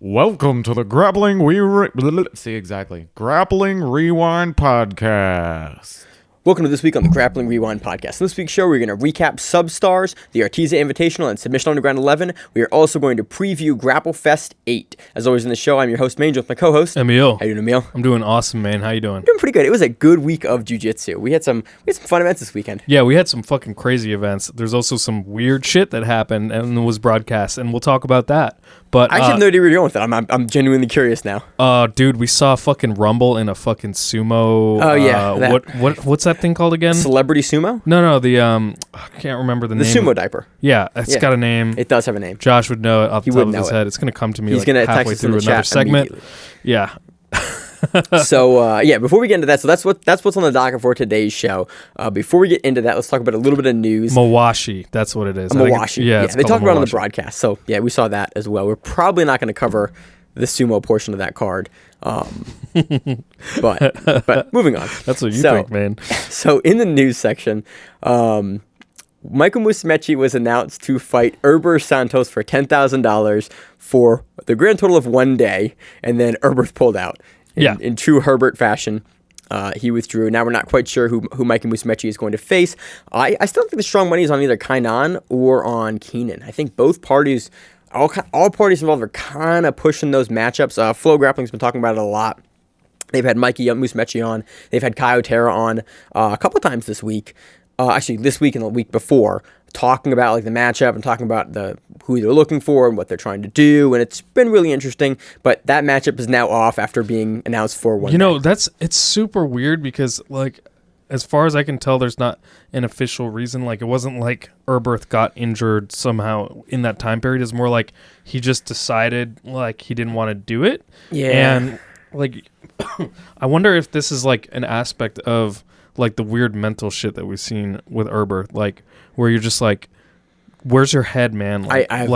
Welcome to the Grappling Grappling Rewind Podcast. Welcome to this week on the Grappling Rewind Podcast. In this week's show, we're going to recap Substars, the Artesia Invitational, and Submission Underground 11. We are also going to preview GrappleFest 8. As always in the show, I'm your host, Mangel, with my co-host, Emil. How you doing, Emil? I'm doing awesome, man. How you doing? Doing pretty good. It was a good week of jiu-jitsu. We had some fun events this weekend. Yeah, we had some fucking crazy events. There's also some weird shit that happened and was broadcast, and we'll talk about that. But I actually have no idea where you're going with that. I'm genuinely curious now. Dude, we saw a fucking Rumble in a fucking sumo. Oh yeah. What's that thing called again? Celebrity sumo? No, the I can't remember the name. The sumo diaper. Yeah, it's got a name. It does have a name. Josh would know it off the top of his know it. head. It's gonna come to me He's gonna halfway text us in through the another chat segment. Yeah. So before we get into that, so that's what's on the docket for today's show. Before we get into that, let's talk about a little bit of news. Mawashi, that's what it is. Mawashi, yeah, they talked about it on the broadcast. So yeah, we saw that as well. We're probably not going to cover the sumo portion of that card, but moving on. That's what you think, man. So in the news section, Michael Musumeci was announced to fight Herbert Santos for $10,000 for the grand total of 1 day, and then Herbert pulled out. In true Herbert fashion, he withdrew. Now we're not quite sure who Michael Musumeci is going to face. I still think the strong money is on either Kainan or on Keenan. I think both parties, all parties involved, are kind of pushing those matchups. Flow Grappling's been talking about it a lot. They've had Mikey Musumeci on. They've had Kai Otero on a couple of times this week. Actually, this week and the week before, talking about like the matchup and talking about who they're looking for and what they're trying to do, and it's been really interesting. But that matchup is now off after being announced for 1 day. It's super weird because, like, as far as I can tell, there's not an official reason. Like, it wasn't like Herbert got injured somehow in that time period. It's more like he just decided like he didn't want to do it. Yeah, and like, I wonder if this is like an aspect of like the weird mental shit that we've seen with Herbert, like where you're just like, where's your head, man? Like, that's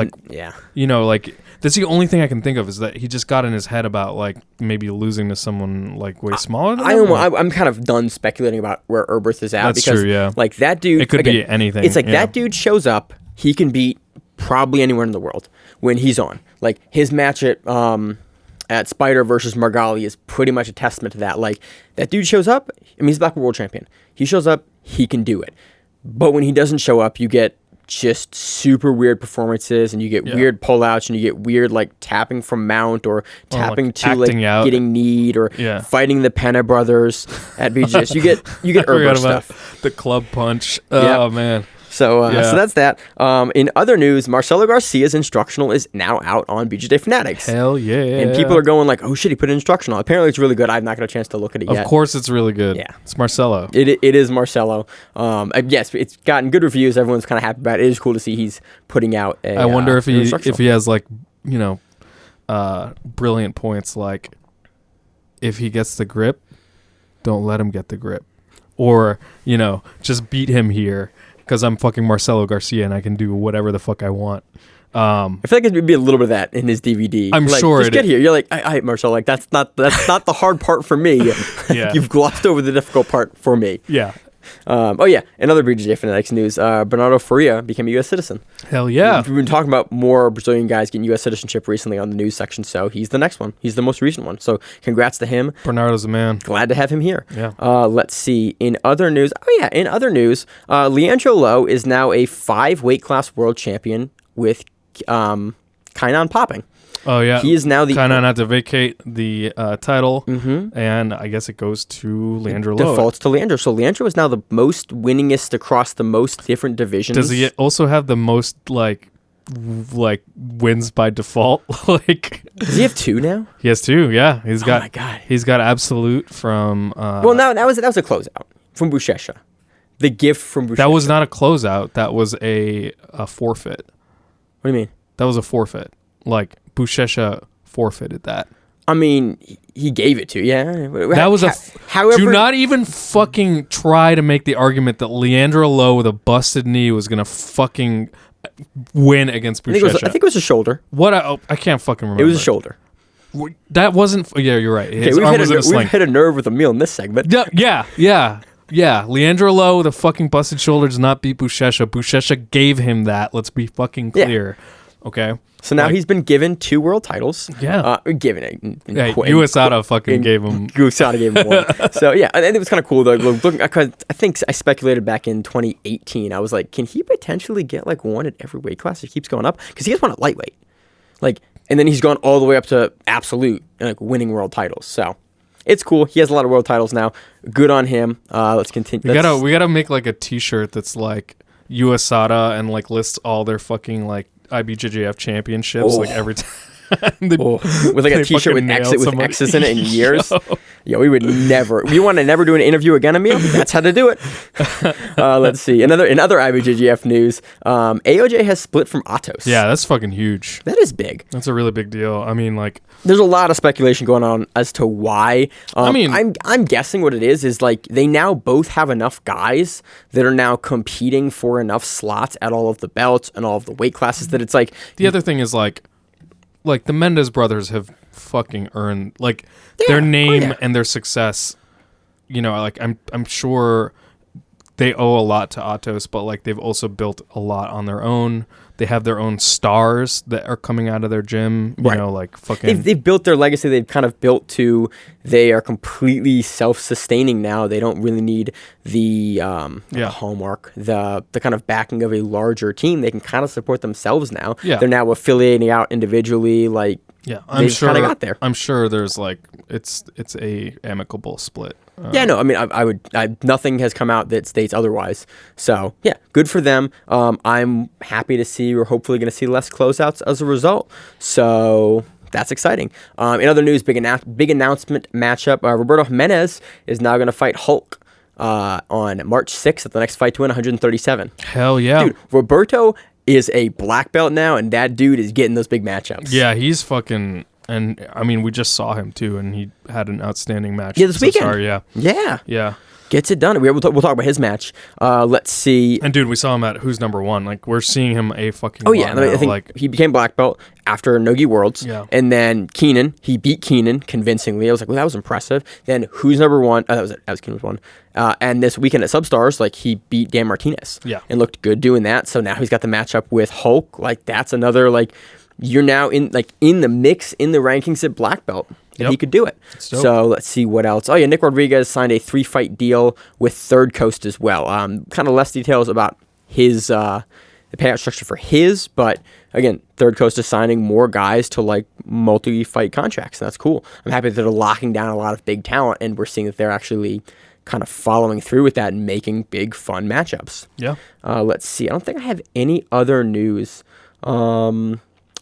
the only thing I can think of is that he just got in his head about like maybe losing to someone like way smaller than him. I'm kind of done speculating about where Herbert is at. That's because, true, yeah. Like that dude, it could be anything. It's like that dude shows up, he can beat probably anywhere in the world when he's on. Like his match at Spider versus Margali is pretty much a testament to that. Like, that dude shows up, he's the Black World Champion. He shows up, he can do it. But when he doesn't show up, you get just super weird performances, and you get weird pullouts, and you get weird, like, tapping from mount, or tapping like to, like, out. getting kneed, or fighting the Penna brothers at BGS. You get Herbert stuff. The club punch. Oh, man. So that's that. In other news, Marcelo Garcia's instructional is now out on BJJ Fanatics. Hell yeah. And people are going like, oh shit, he put an instructional. Apparently it's really good. I've not got a chance to look at it yet. Of course it's really good. Yeah. It's Marcelo. It is Marcelo. Yes, it's gotten good reviews. Everyone's kind of happy about it. It is cool to see he's putting out a I wonder if he has like, brilliant points like, if he gets the grip, don't let him get the grip. Or, just beat him here. Because I'm fucking Marcelo Garcia and I can do whatever the fuck I want. I feel like it would be a little bit of that in his DVD. I'm like, sure. Just get here. You're like, I Marcelo. Like that's not the hard part for me. Yeah. You've glossed over the difficult part for me. Yeah. In other BJJ Fanatics news, Bernardo Faria became a U.S. citizen. Hell yeah. We've been talking about more Brazilian guys getting U.S. citizenship recently on the news section, so he's the next one. He's the most recent one. So congrats to him. Bernardo's a man. Glad to have him here. Yeah. Let's see. In other news, Leandro Lo is now a 5 weight class world champion with Kainan popping. Oh, yeah. He is now Kainan had to vacate the title, and I guess it goes to Leandro Lo. Defaults to Leandro. So Leandro is now the most winningest across the most different divisions. Does he also have the most, like wins by default? Does he have 2 now? He has 2, yeah. Oh my God. He's got Absolute from... well, now that was a closeout from Buchecha. The gift from Buchecha. That was not a closeout. That was a forfeit. What do you mean? That was a forfeit. Like, Buchecha forfeited that. I mean, he gave it to you. Yeah. That was however. Do not even fucking try to make the argument that Leandro Lo with a busted knee was going to fucking win against Buchecha. I think it was a shoulder. I can't fucking remember. It was a shoulder. That wasn't... Yeah, you're right. His arm was in a sling. We've hit a nerve with Emil in this segment. Yeah. Leandro Lo with a fucking busted shoulder does not beat Buchecha. Buchecha gave him that. Let's be fucking clear. Okay. So now Like- he's been given 2 world titles. Yeah. Given it. Yeah, USADA fucking gave him. USADA gave him 1. So yeah, and it was kind of cool though. Looking, I think I speculated back in 2018. I was like, can he potentially get like 1 at every weight class? He keeps going up because he has 1 at lightweight. Like, and then he's gone all the way up to absolute, and like winning world titles. So it's cool. He has a lot of world titles now. Good on him. Let's continue. We gotta make like a T-shirt that's like USADA and like lists all their fucking like IBJJF championships like every time. With like a T-shirt with X's in it in years. Yeah, we would never. We want to never do an interview again, Emil. That's how to do it. Let's see. In other IBJJF news, AOJ has split from Atos. Yeah, that's fucking huge. That is big. That's a really big deal. I mean, like, there's a lot of speculation going on as to why. I mean, I'm guessing what it is like they now both have enough guys that are now competing for enough slots at all of the belts and all of the weight classes that it's like. The other thing is like the Mendez brothers have fucking earned like their name and their success. You know, like I'm sure they owe a lot to Atos, but like they've also built a lot on their own. They have their own stars that are coming out of their gym. You know, like fucking. They've built their legacy. They've kind of built to. They are completely self-sustaining now. They don't really need the hallmark, the kind of backing of a larger team. They can kind of support themselves now. Yeah. They're now affiliating out individually. Like I'm sure. Kind of got there. I'm sure there's like it's a amicable split. Yeah, no, I mean, nothing has come out that states otherwise. So, yeah, good for them. I'm happy to see we're hopefully going to see less closeouts as a result. So, that's exciting. In other news, big announcement matchup. Roberto Jimenez is now going to fight Hulk on March 6th at the next Fight to Win 137. Hell yeah. Dude, Roberto is a black belt now, and that dude is getting those big matchups. Yeah, he's fucking... And I mean, we just saw him too, and he had an outstanding match. Yeah, this weekend. Sorry, yeah. Yeah. Gets it done. We'll talk about his match. Let's see. And dude, we saw him at Who's Number One. Like, we're seeing him a fucking. Oh yeah, now. I think like, he became black belt after Nogi Worlds. Yeah. And then Keenan, he beat Keenan convincingly. I was like, well, that was impressive. Then Who's Number One? That was Keenan's one. And this weekend at Substars, like he beat Dan Martinez. Yeah. And looked good doing that. So now he's got the matchup with Hulk. Like that's another like. You're now in the mix in the rankings at black belt. If he could do it. So let's see what else. Oh yeah, Nick Rodriguez signed a 3-fight deal with Third Coast as well. Kind of less details about his the payout structure for his, but again, Third Coast is signing more guys to like multi-fight contracts. And that's cool. I'm happy that they're locking down a lot of big talent, and we're seeing that they're actually kind of following through with that and making big fun matchups. Yeah. Let's see. I don't think I have any other news.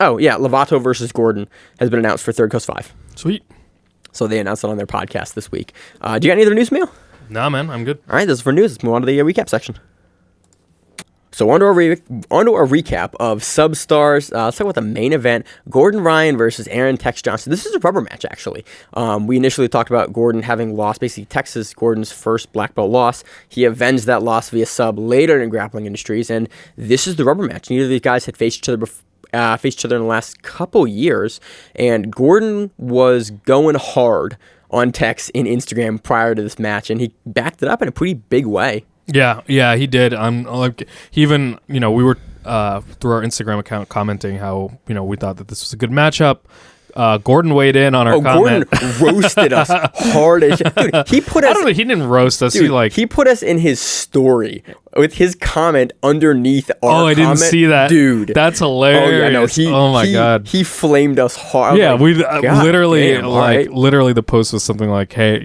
Oh, yeah, Lovato versus Gordon has been announced for Third Coast 5. Sweet. So they announced it on their podcast this week. Do you got any other news, Emil? Nah, man, I'm good. All right, this is for news. Let's move on to the recap section. So on to a recap of Substars. Let's talk about the main event, Gordon Ryan versus Aaron Tex Johnson. This is a rubber match, actually. We initially talked about Gordon having lost, basically Texas, Gordon's first black belt loss. He avenged that loss via sub later in Grappling Industries, and this is the rubber match. Neither of these guys had faced each other before. Faced each other in the last couple years, and Gordon was going hard on Tex in Instagram prior to this match, and he backed it up in a pretty big way. Yeah, he did. Like he even, we were through our Instagram account commenting how we thought that this was a good matchup. Gordon weighed in on our comment. Gordon roasted us hard as shit. Dude, he put us. I don't know. He didn't roast us. Dude, he put us in his story with his comment underneath our comment. Oh, I didn't see that. Dude. That's hilarious. Oh my God. He flamed us hard. Yeah, we literally, literally the post was something like, hey,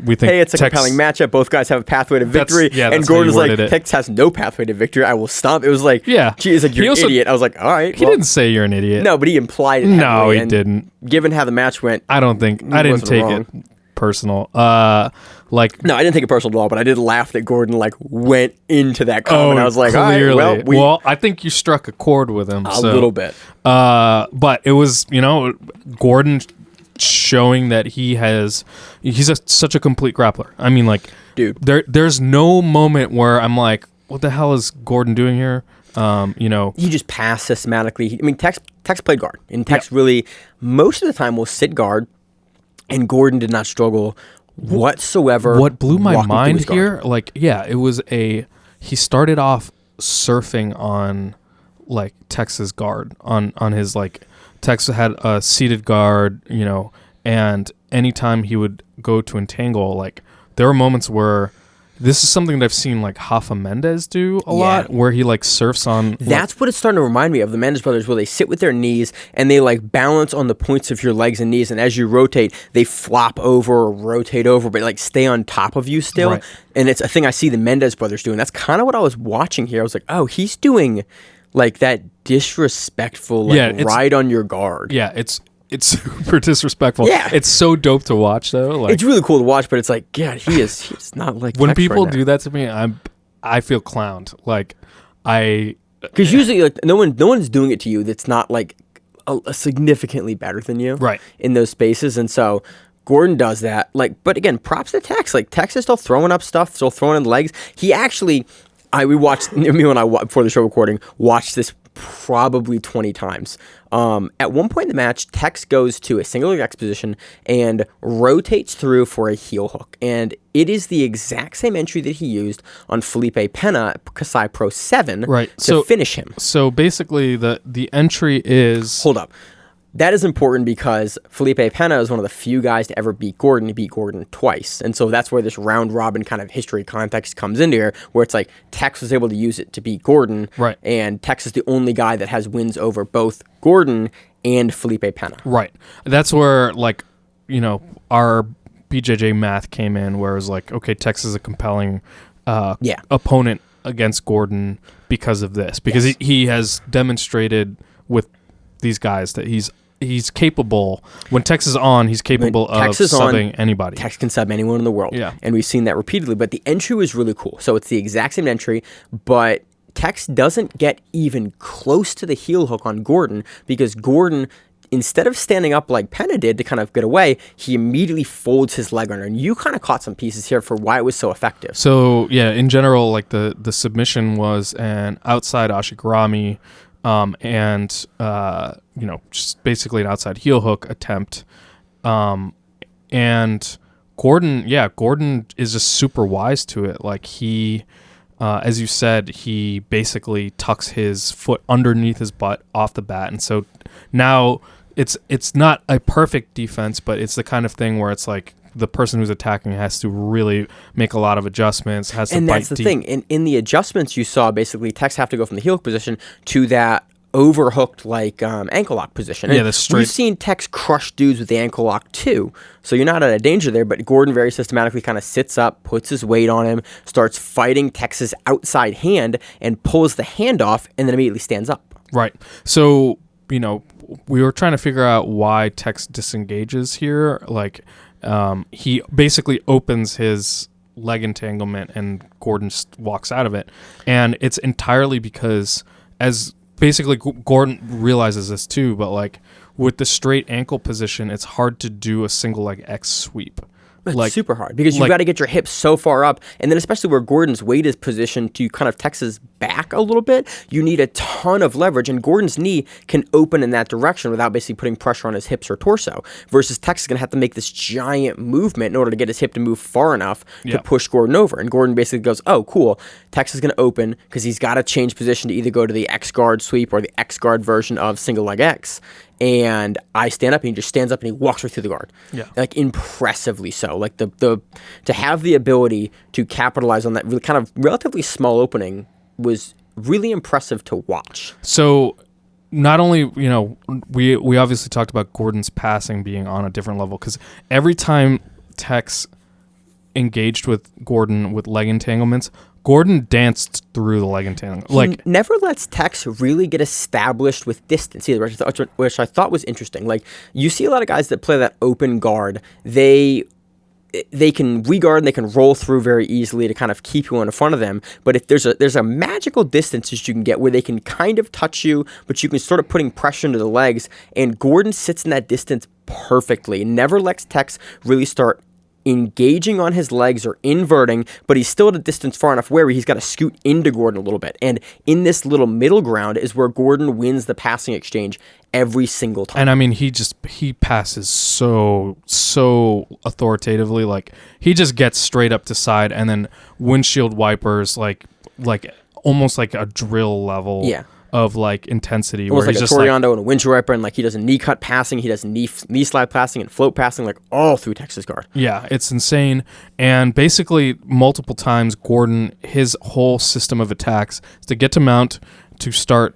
we think it's a compelling matchup. Both guys have a pathway to victory. And Gordon's like, Tex has no pathway to victory. I will stomp. It was like, geez, like, you're an idiot. I was like, all right. He didn't say you're an idiot. No, but he implied it. No, he didn't. Given how the match went, I didn't take it personal. No, I didn't take it personal at all, but I did laugh that Gordon went into that comment. I was like, clearly. all right, well, I think you struck a chord with him. A little bit. But it was, Gordon showing that he's such a complete grappler. I mean, like, dude, there's no moment where I'm like, what the hell is Gordon doing here? He just passed systematically. I mean, Tex played guard, and Tex really most of the time will sit guard, and Gordon did not struggle whatsoever. What blew my mind here, it was he started off surfing on like Tex's guard on his like Tex had a seated guard, and anytime he would go to entangle, like there were moments where this is something that I've seen like Rafa Mendes do a lot, where he like surfs on. That's what it's starting to remind me of, the Mendes brothers, where they sit with their knees and they like balance on the points of your legs and knees, and as you rotate, they flop over or rotate over, but like stay on top of you still. Right. And it's a thing I see the Mendes brothers doing. That's kind of what I was watching here. I was like, oh, he's doing like that disrespectful ride on your guard. Yeah, it's super disrespectful. Yeah. It's so dope to watch though. Like, it's really cool to watch, but it's like, God, he's not like when Tex people right now. do that to me, I feel clowned. Like Because usually, like, no one's doing it to you that's not like a significantly better than you, Right. in those spaces. And so Gordon does that. Like, but again, props to Tex. Like, Tex is still throwing up stuff, still throwing in legs. He actually, we watched me and I before the show recording watched this probably 20 times. At one point in the match, Tex goes to a single leg X position and rotates through for a heel hook. And it is the exact same entry that he used on Felipe Pena at Kasai Pro 7 to finish him. So basically, the entry is... Hold up. That is important because Felipe Pena is one of the few guys to ever beat Gordon. He beat Gordon twice. And so that's where this round robin kind of history context comes into here, where it's like Tex was able to use it to beat Gordon. Right. And Tex is the only guy that has wins over both Gordon and Felipe Pena. Right. That's where, like, our BJJ math came in, where it was like, okay, Tex is a compelling opponent against Gordon because of this. Because he has demonstrated with these guys that he's capable. When Tex is on, he's capable of subbing anybody. Tex can sub anyone in the world. Yeah. And we've seen that repeatedly. But the entry was really cool. So it's the exact same entry, but Tex doesn't get even close to the heel hook on Gordon because Gordon, instead of standing up like Pena did to kind of get away, he immediately folds his leg under. And you kind of caught some pieces here for why it was so effective. So, yeah, in general, like the submission was an outside Ashigarami, and just basically an outside heel hook attempt, and Gordon is just super wise to it. Like he, as you said, he basically tucks his foot underneath his butt off the bat, and so now it's not a perfect defense, but it's the kind of thing where it's like the person who's attacking has to really make a lot of adjustments, has to and bite that's the deep. thing. In the adjustments, you saw basically Tex have to go from the heel hook position to that overhooked like ankle lock position. And the straight. We've seen Tex crush dudes with the ankle lock too, so you're not out of danger there. But Gordon very systematically kind of sits up, puts his weight on him, starts fighting Tex's outside hand, and pulls the hand off, and then immediately stands up. Right. So we were trying to figure out why Tex disengages here. Like he basically opens his leg entanglement and Gordon walks out of it, and it's entirely because basically Gordon realizes this too, but like with the straight ankle position, it's hard to do a single leg X sweep. It's super hard because you've got to get your hips so far up, and then especially where Gordon's weight is positioned to kind of Tex's back a little bit, you need a ton of leverage, and Gordon's knee can open in that direction without basically putting pressure on his hips or torso, versus Tex is going to have to make this giant movement in order to get his hip to move far enough to push Gordon over, and Gordon basically goes, oh, cool, Tex is going to open because he's got to change position to either go to the X guard sweep or the X guard version of single leg X. And I stand up, and he just stands up and he walks right through the guard. Yeah, like impressively so. Like the to have the ability to capitalize on that really kind of relatively small opening was really impressive to watch. So not only we obviously talked about Gordon's passing being on a different level, because every time Tex engaged with Gordon with leg entanglements, Gordon danced through the leg entanglement. He never lets Tex really get established with distance either, which I thought was interesting. Like, you see a lot of guys that play that open guard. They can re-guard and they can roll through very easily to kind of keep you in front of them. But if there's a magical distance that you can get where they can kind of touch you, but you can start putting pressure into the legs. And Gordon sits in that distance perfectly. Never lets Tex really start engaging on his legs or inverting, but he's still at a distance far enough where he's got to scoot into Gordon a little bit. And in this little middle ground is where Gordon wins the passing exchange every single time. And I mean, he passes so authoritatively. Like, he just gets straight up to side and then windshield wipers like almost like a drill level. Yeah. of like intensity. Almost where like a he's just Toriano and a windshield wiper, and like he does a knee cut passing, he does knee slide passing and float passing, like all through Texas guard. Yeah, it's insane. And basically, multiple times, Gordon, his whole system of attacks is to get to mount, to start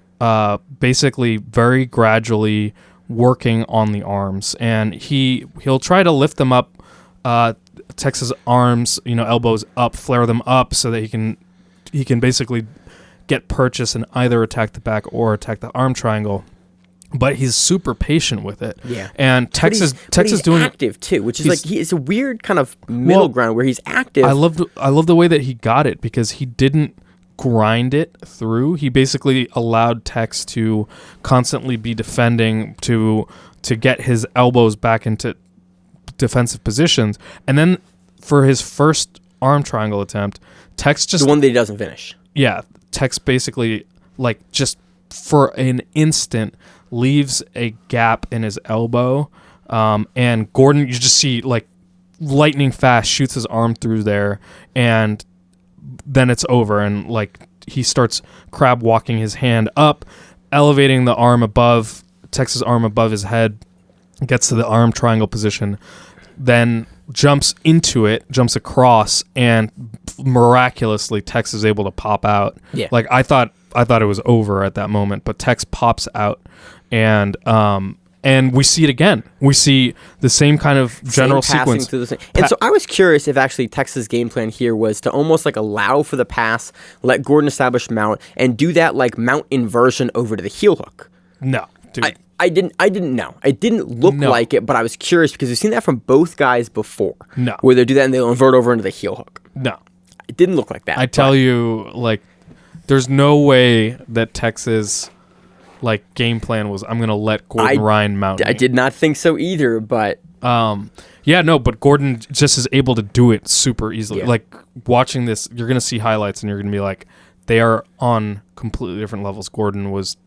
basically very gradually working on the arms. And he'll try to lift them up, Texas arms, elbows up, flare them up so that he can basically get purchase and either attack the back or attack the arm triangle. But he's super patient with it. Yeah. And Texas doing active too, which is like it's a weird kind of middle ground where he's active. I love the way that he got it, because he didn't grind it through. He basically allowed Tex to constantly be defending to get his elbows back into defensive positions. And then for his first arm triangle attempt, Tex just the one that he doesn't finish. Yeah, Tex basically like just for an instant leaves a gap in his elbow, and Gordon, you just see like lightning fast shoots his arm through there, and then it's over, and like he starts crab walking his hand up, elevating the arm above Tex's arm above his head, gets to the arm triangle position, then jumps into it, jumps across, and miraculously Tex is able to pop out. Yeah. Like I thought it was over at that moment, but Tex pops out, and we see it again. We see the same kind of general sequence. And so I was curious if actually Texas' game plan here was to almost like allow for the pass, let Gordon establish mount, and do that like mount inversion over to the heel hook. No, dude. I didn't know. It didn't look like it, but I was curious because we've seen that from both guys before. No. Where they do that and they'll invert over into the heel hook. No. It didn't look like that. I tell you, like, there's no way that Texas like game plan was, I'm gonna let Gordon Ryan mount me. I did not think so either, but but Gordon just is able to do it super easily. Yeah. Like watching this, you're gonna see highlights and you're gonna be like, they are on completely different levels. Gordon was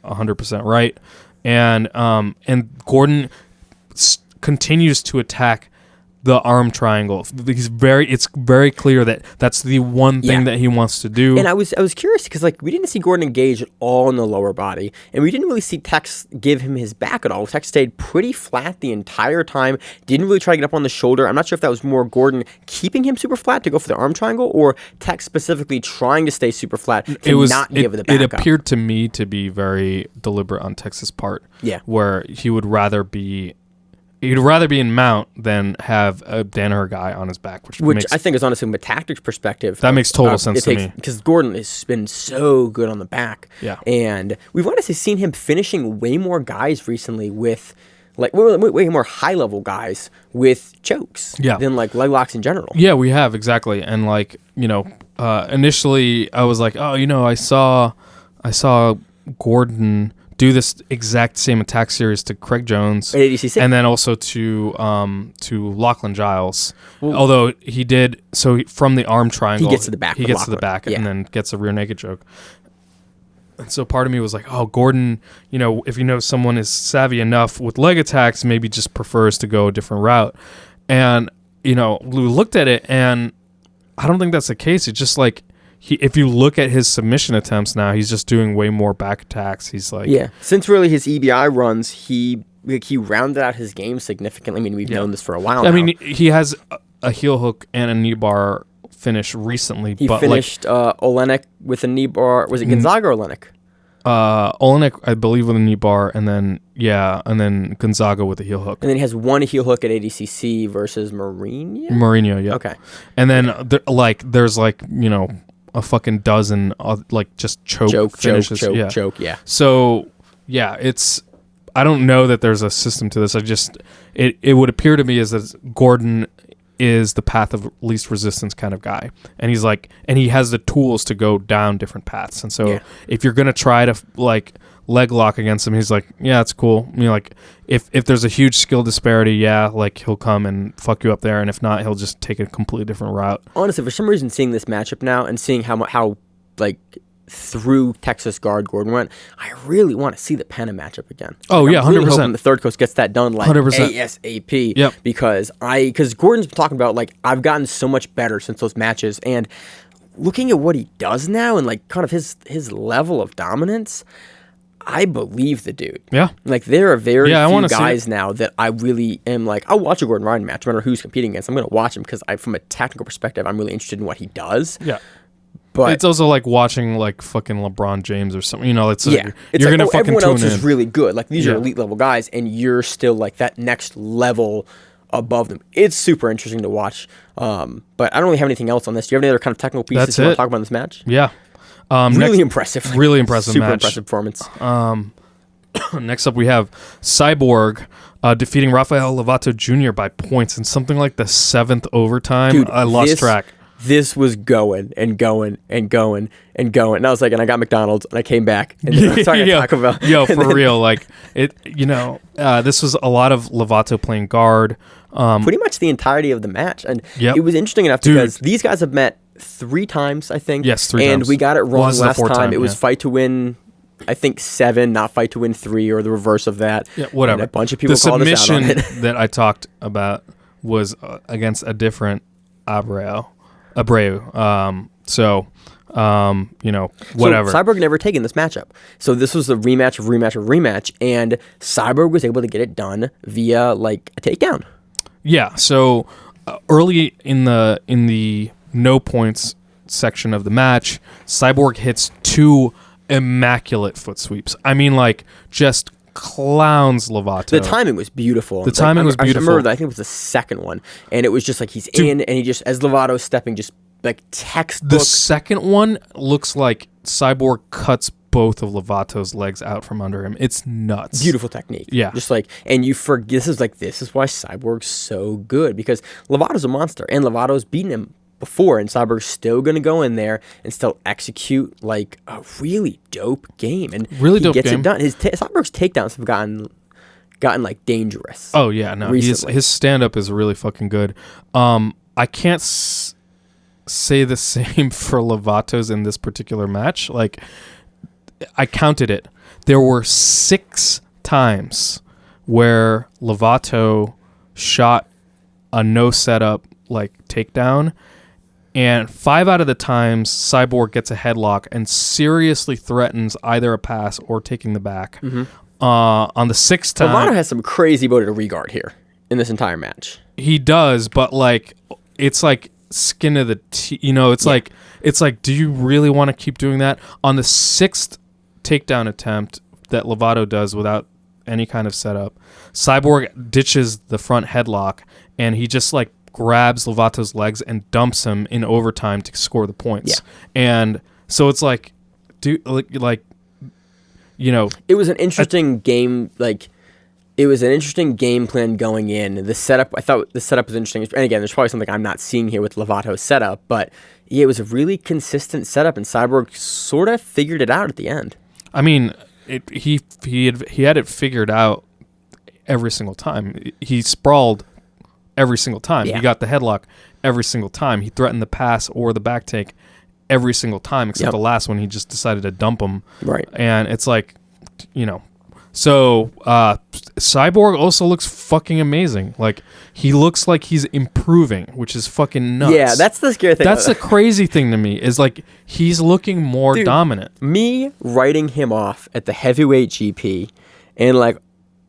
100% right, and Gordon continues to attack the arm triangle. It's very clear that that's the one thing that he wants to do. And I was curious because like we didn't see Gordon engage at all in the lower body, and we didn't really see Tex give him his back at all. Tex stayed pretty flat the entire time. Didn't really try to get up on the shoulder. I'm not sure if that was more Gordon keeping him super flat to go for the arm triangle, or Tex specifically trying to stay super flat to not give the back It up. appeared to me to be very deliberate on Tex's part. Yeah. Where he would rather be in mount than have a Danaher guy on his back, which I think is honestly from a tactics perspective. That makes total sense to me. Because Gordon has been so good on the back. Yeah. And we've honestly seen him finishing way more guys recently with, like, way more high-level guys with chokes than, like, leg locks in general. Yeah, we have, exactly. And, like, initially I was like, oh, I saw Gordon do this exact same attack series to Craig Jones, at ADCC. and then also to Lachlan Giles. Although he did from the arm triangle, he gets to the back. And then gets a rear naked choke. And so part of me was like, oh, Gordon, if someone is savvy enough with leg attacks, maybe just prefers to go a different route. And we looked at it, and I don't think that's the case. It's just like, if you look at his submission attempts now, he's just doing way more back attacks. He's like... Yeah. Since really his EBI runs, he rounded out his game significantly. I mean, we've known this for a while now. I mean, he has a heel hook and a knee bar finish recently. He finished Olenek with a knee bar. Was it Gonzaga or Olenek? Olenek, I believe, with a knee bar, and then Gonzaga with a heel hook. And then he has one heel hook at ADCC versus Mourinho, yeah. Okay. And then, there's a fucking dozen just choke finishes. Choke, yeah. So I don't know that there's a system to this. It would appear to me as that Gordon is the path of least resistance kind of guy, and he has the tools to go down different paths. And so if you're gonna try to leg lock against him, he's like, yeah, it's cool. If there's a huge skill disparity, he'll come and fuck you up there, and if not, he'll just take a completely different route. Honestly, for some reason, seeing this matchup now and seeing how through Texas guard Gordon went, I really want to see the Penna matchup again. Oh, yeah, 100%. I'm really hoping the Third Coast gets that done 100%. ASAP. Yep. Because Gordon's been talking about, I've gotten so much better since those matches, and looking at what he does now and like kind of his level of dominance, I believe the dude. Yeah. Like there are very few I guys now that I really am like, I'll watch a Gordon Ryan match, no matter who's competing against. I'm going to watch him because from a technical perspective, I'm really interested in what he does. Yeah. But it's also like watching like fucking LeBron James or something. You know, it's yeah, like, it's you're like, gonna fucking everyone else tune is in. really good. Like these are Yeah. elite level guys, and you're still like that next level above them. It's super interesting to watch. But I don't really have anything else on this. Do you have any other kind of technical pieces That's you want it. to talk about in this match? Yeah. Really impressive. Really impressive Super match. impressive performance. Next up, we have Cyborg defeating Rafael Lovato Jr. by points in something like the 7th overtime. Dude, I lost track. This was going and going and going and going. And I was like, and I got McDonald's and I came back. And then I started Taco Bell. Yo, for real. Like, this was a lot of Lovato playing guard. Pretty much the entirety of the match. And Yep. it was interesting enough because these guys have met 3 times, I think. Yes, 3 and times. we got it Well, wrong this is the last 4th time. time, It was yeah. fight to win, I think 7, not fight to win 3, or the reverse of that. Yeah, whatever. And a bunch of people the called us out on submission it. that I talked about was against a different Abreu. Whatever. So Cyborg never taken this matchup. So this was the rematch of rematch of rematch, and Cyborg was able to get it done via like a takedown. Yeah. So early in the no points section of the match, Cyborg hits 2 immaculate foot sweeps. I mean, like just clowns Lovato. The timing was beautiful. The timing was I beautiful. remember that, I think it was the second one, and it was just like he's in, and he just, as Lovato's stepping, just like textbook. The second one looks like Cyborg cuts both of Lovato's legs out from under him. It's nuts. Beautiful technique. Yeah. Just like, and you forget, this is why Cyborg's so good, because Lovato's a monster, and Lovato's beaten him before, and Cyborg's still going to go in there and still execute like a really dope game. And Really he dope gets game. it done. Cyborg's takedowns have gotten like dangerous. Oh yeah, no. Recently. His stand up is really fucking good. I can't say the same for Lovato's in this particular match. Like, I counted it. There were 6 times where Lovato shot a no setup like takedown, and 5 out of the times Cyborg gets a headlock and seriously threatens either a pass or taking the back. On the 6th time, Lovato has some crazy ability to regard here in this entire match. he does, but like it's like skin of the teeth. You know, it's like do you really want to keep doing that? On the 6th takedown attempt that Lovato does without any kind of setup, Cyborg ditches the front headlock and he just like grabs Lovato's legs and dumps him in overtime to score the points. Yeah. And so it's like, dude, like you know, It was an interesting game. Like, it was an interesting game plan going in. The setup, I thought the setup was interesting. And again, there's probably something I'm not seeing here with Lovato's setup, but yeah, it was a really consistent setup, and Cyborg sort of figured it out at the end. I mean, he had it figured out every single time. He sprawled every single time. Yeah. He got the headlock every single time. He threatened the pass or the back take every single time, except Yep. the last one he just decided to dump him. Right. And it's like, you know, so Cyborg also looks fucking amazing. Like, he looks like he's improving, which is fucking nuts. Yeah, that's the scary thing. That's the crazy thing to me, is like he's looking more Dude, dominant. Me writing him off at the heavyweight GP, and like,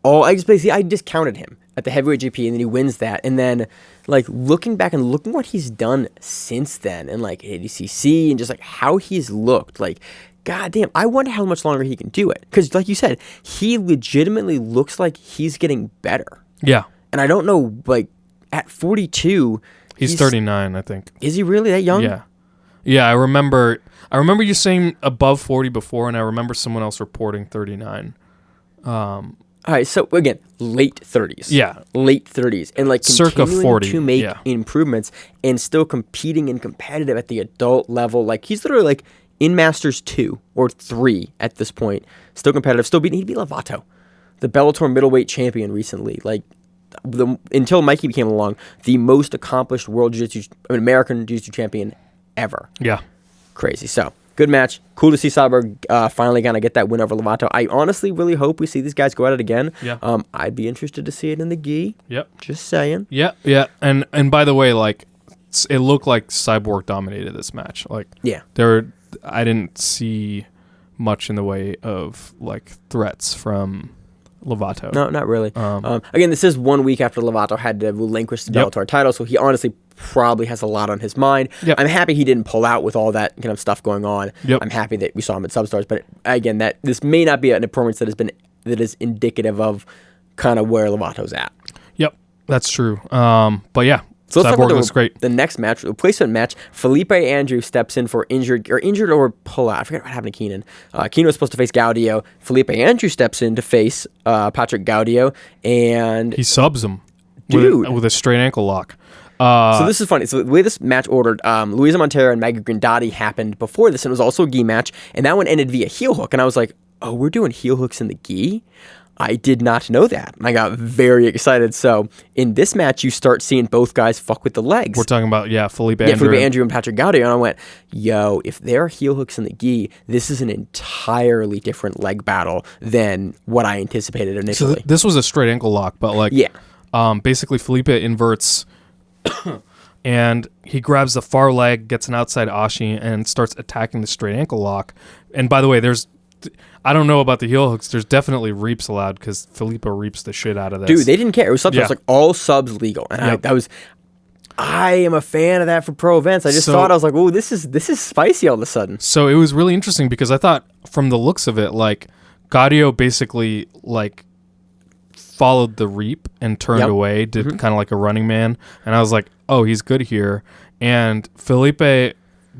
I discounted him at the heavyweight GP, and then he wins that, and then like looking back and looking what he's done since then, and like ADCC, and just like how he's looked, like, god damn, I wonder how much longer he can do it, because like you said, he legitimately looks like he's getting better, Yeah. and I don't know, like at 42, He's 39, I think. Is he really that young? Yeah. Yeah, I remember you saying above 40 before, and I remember someone else reporting 39. All right, so again, late 30s. Yeah. Late 30s. And like Circa continuing 40, to make yeah. improvements and still competing and competitive at the adult level. Like, he's literally like in Masters 2 or 3 at this point. Still competitive, still beating. He'd be Lovato, the Bellator middleweight champion recently. Like, until Mikey came along, the most accomplished American Jiu-Jitsu champion ever. Yeah. Crazy. So, good match. Cool to see Cyborg finally gonna get that win over Lovato. I honestly really hope we see these guys go at it again. Yeah. I'd be interested to see it in the gi. Yep. Just saying. Yeah. Yeah. And by the way, like, it looked like Cyborg dominated this match. Like, Yeah. I didn't see much in the way of like threats from Lovato. No, not really. Again, this is 1 week after Lovato had to relinquish the Bellator title, so he honestly probably has a lot on his mind. Yep. I'm happy he didn't pull out with all that kind of stuff going on. Yep. I'm happy that we saw him at Substars, but again, this may not be an performance that is indicative of kind of where Lovato's at. Yep, that's true. But yeah, So let's Cyborg talk about looks great. the next match, replacement match. Felipe Andrew steps in for injured or pull out. I forget what happened to Keenan. Keenan was supposed to face Gaudio. Felipe Andrew steps in to face Patrick Gaudio, and He subs him Dude. with a straight ankle lock. so this is funny. So the way this match ordered, Luisa Montero and Maggie Grandotti happened before this, and it was also a gi match, and that one ended via heel hook, and I was like, oh, we're doing heel hooks in the gi? I did not know that, and I got very excited. So in this match, you start seeing both guys fuck with the legs. We're talking about Felipe Yeah, Andrew. Felipe Andrew and Patrick Gaudio, and I went, yo, if there are heel hooks in the gi, this is an entirely different leg battle than what I anticipated So initially. this was a straight ankle lock, but like basically Felipe inverts and he grabs the far leg, gets an outside ashi, and starts attacking the straight ankle lock. And by the way, I don't know about the heel hooks. There's definitely reaps allowed because Felipe reaps the shit out of this. Dude, they didn't care. It was subs. Yeah. It was like all subs legal, and I am a fan of that for pro events. I just So- thought, I was like, oh, this is spicy all of a sudden. So it was really interesting because I thought from the looks of it, like Gaudio basically like followed the reap and turned away, did kind of like a running man. And I was like, oh, he's good here. And Felipe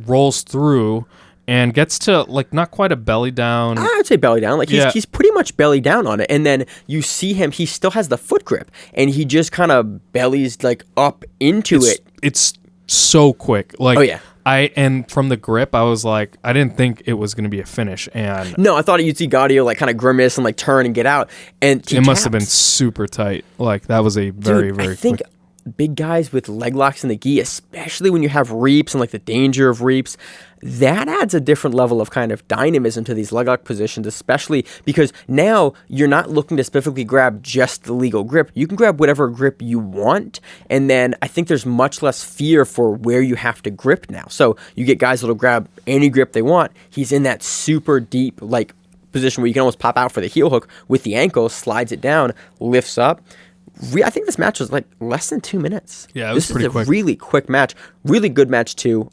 rolls through and gets to like not quite a belly down. I would say belly down. Like he's pretty much belly down on it. And then you see him, he still has the foot grip, and he just kind of bellies like up into it. It's so quick. Like, Oh, yeah. And from the grip, I was like, I didn't think it was going to be a finish. And No, I thought you'd see Gaudio like kind of grimace and like turn and get out. And he it must have been taps. super tight. Like that was a very, Dude, very I think quick. big guys with leg locks in the gi, especially when you have reaps and like the danger of reaps, that adds a different level of kind of dynamism to these leg lock positions, especially because now you're not looking to specifically grab just the legal grip. You can grab whatever grip you want, and then I think there's much less fear for where you have to grip now. So you get guys that'll grab any grip they want. He's in that super deep like position where you can almost pop out for the heel hook with the ankle, slides it down, lifts up. I think this match was like less than 2 minutes. Yeah, it was this pretty is a quick. really quick match. Really good match too.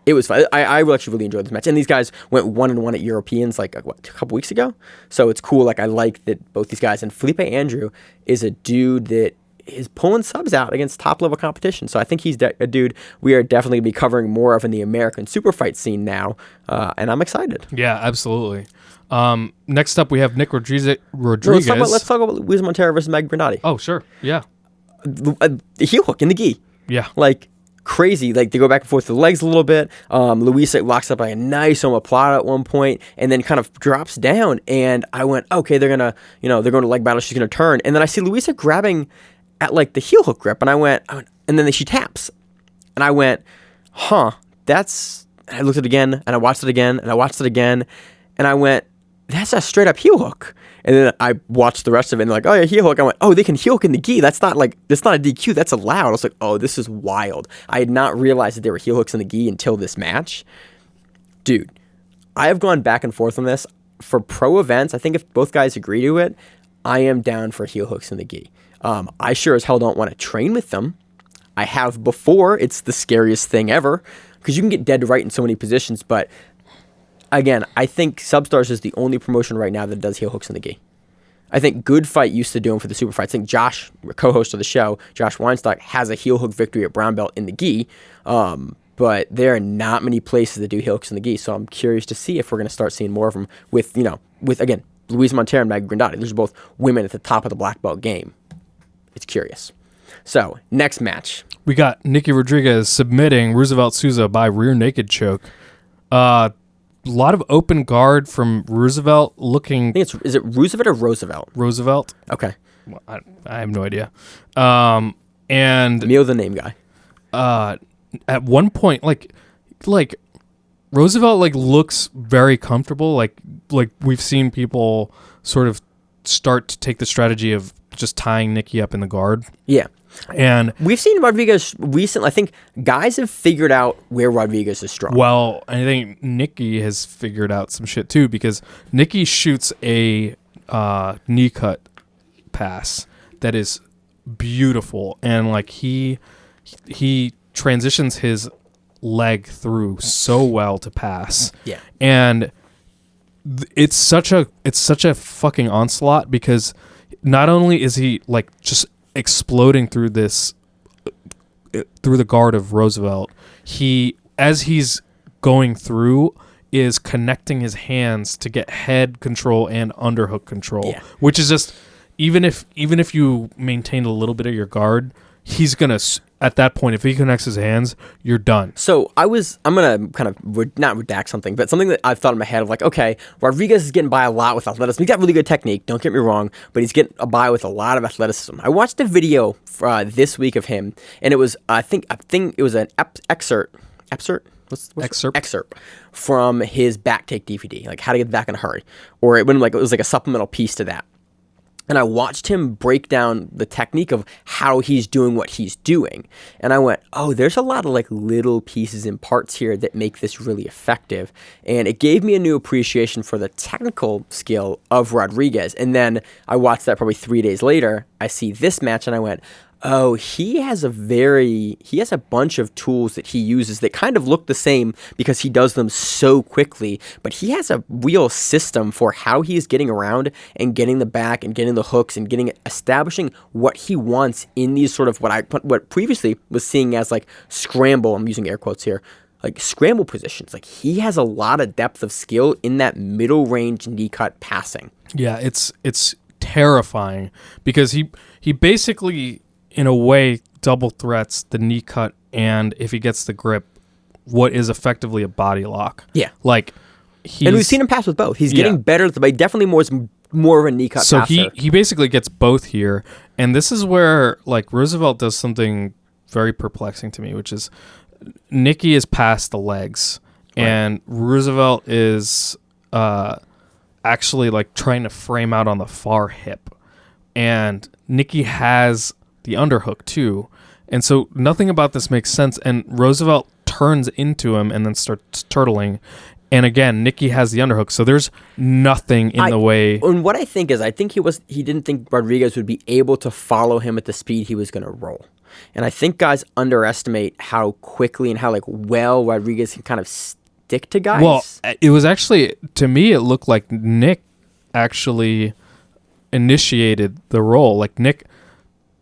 It was fun. I actually really enjoyed this match. And these guys went 1-1 at Europeans like a couple weeks ago. So it's cool. Like I like that both these guys, and Felipe Andrew is a dude that is pulling subs out against top level competition. So I think he's a dude we are definitely going to be covering more of in the American super fight scene now. And I'm excited. Yeah, absolutely. Next up, we have Nick Rodriguez. Let's talk about Luis Montero versus Mag Grandotti. Oh, sure. Yeah. The heel hook in the gi. Yeah. Like crazy. Like they go back and forth with the legs a little bit. Luis locks up by a nice omoplata at one point and then kind of drops down. And I went, okay, they're going to leg battle. She's going to turn. And then I see Luisa grabbing at like the heel hook grip. And I went, and then she taps. And I went, huh, and I looked at it again and I watched it again and I watched it again. And I went, that's a straight up heel hook. And then I watched the rest of it and like, oh yeah, heel hook. I went, oh, they can heel hook in the gi. That's not a DQ. That's allowed. I was like, oh, this is wild. I had not realized that there were heel hooks in the gi until this match. Dude, I have gone back and forth on this. For pro events, I think if both guys agree to it, I am down for heel hooks in the gi. I sure as hell don't want to train with them. I have before. It's the scariest thing ever because you can get dead right in so many positions, but again, I think Substars is the only promotion right now that does heel hooks in the gi. I think Good Fight used to do them for the super fights. I think Josh, co-host of the show, Josh Weinstock, has a heel hook victory at brown belt in the gi. But there are not many places that do heel hooks in the gi. So I'm curious to see if we're going to start seeing more of them with again, Luis Montero and Mag Grandotti. These are both women at the top of the black belt game. It's curious. So next match. We got Nikki Rodriguez submitting Roosevelt Souza by rear naked choke. A lot of open guard from Roosevelt looking. I think is it Roosevelt or Roosevelt? Roosevelt? Okay. Well, I have no idea. And Emil, the name guy. at one point, like Roosevelt like looks very comfortable. Like we've seen people sort of start to take the strategy of just tying Nikki up in the guard. Yeah. And we've seen Rodriguez recently. I think guys have figured out where Rodriguez is strong. Well, I think Nikki has figured out some shit too, because Nikki shoots a knee cut pass that is beautiful, and like he transitions his leg through so well to pass. Yeah. And it's such a fucking onslaught, because not only is he like just exploding through the guard of Roosevelt, he, as he's going through, is connecting his hands to get head control and underhook control, which is just, even if you maintain a little bit of your guard, he's gonna, at that point, if he connects his hands, you're done. So I'm gonna kind of not redact something, but something that I've thought in my head of like, okay, Rodriguez is getting by a lot with athleticism. He's got really good technique, don't get me wrong, but he's getting by with a lot of athleticism. I watched a video this week of him, and it was I think it was an excerpt from his back take DVD, like how to get back in a hurry, or it was like a supplemental piece to that. And I watched him break down the technique of how he's doing what he's doing. And I went, oh, there's a lot of like little pieces and parts here that make this really effective. And it gave me a new appreciation for the technical skill of Rodriguez. And then I watched that probably 3 days later. I see this match and I went, oh, he has a bunch of tools that he uses that kind of look the same because he does them so quickly, but he has a real system for how he's getting around and getting the back and getting the hooks and establishing what he wants in these sort of what previously was seeing as like scramble, I'm using air quotes here, like scramble positions. Like he has a lot of depth of skill in that middle range knee cut passing. Yeah, it's terrifying, because he basically, in a way, double threats the knee cut, and if he gets the grip, what is effectively a body lock. Yeah. Like, and we've seen him pass with both. He's getting better, but definitely more of a knee cut passer. So he basically gets both here, and this is where like Roosevelt does something very perplexing to me, which is Nikki is past the legs, and Roosevelt is actually like trying to frame out on the far hip, and Nikki has the underhook too, and so nothing about this makes sense, and Roosevelt turns into him and then starts turtling, and again Nikki has the underhook, so there's nothing in the way. And what I think he didn't think Rodriguez would be able to follow him at the speed he was going to roll, and I think guys underestimate how quickly and how like well Rodriguez can kind of stick to guys. Well, it was actually, to me, it looked like Nick actually initiated the roll. Like Nick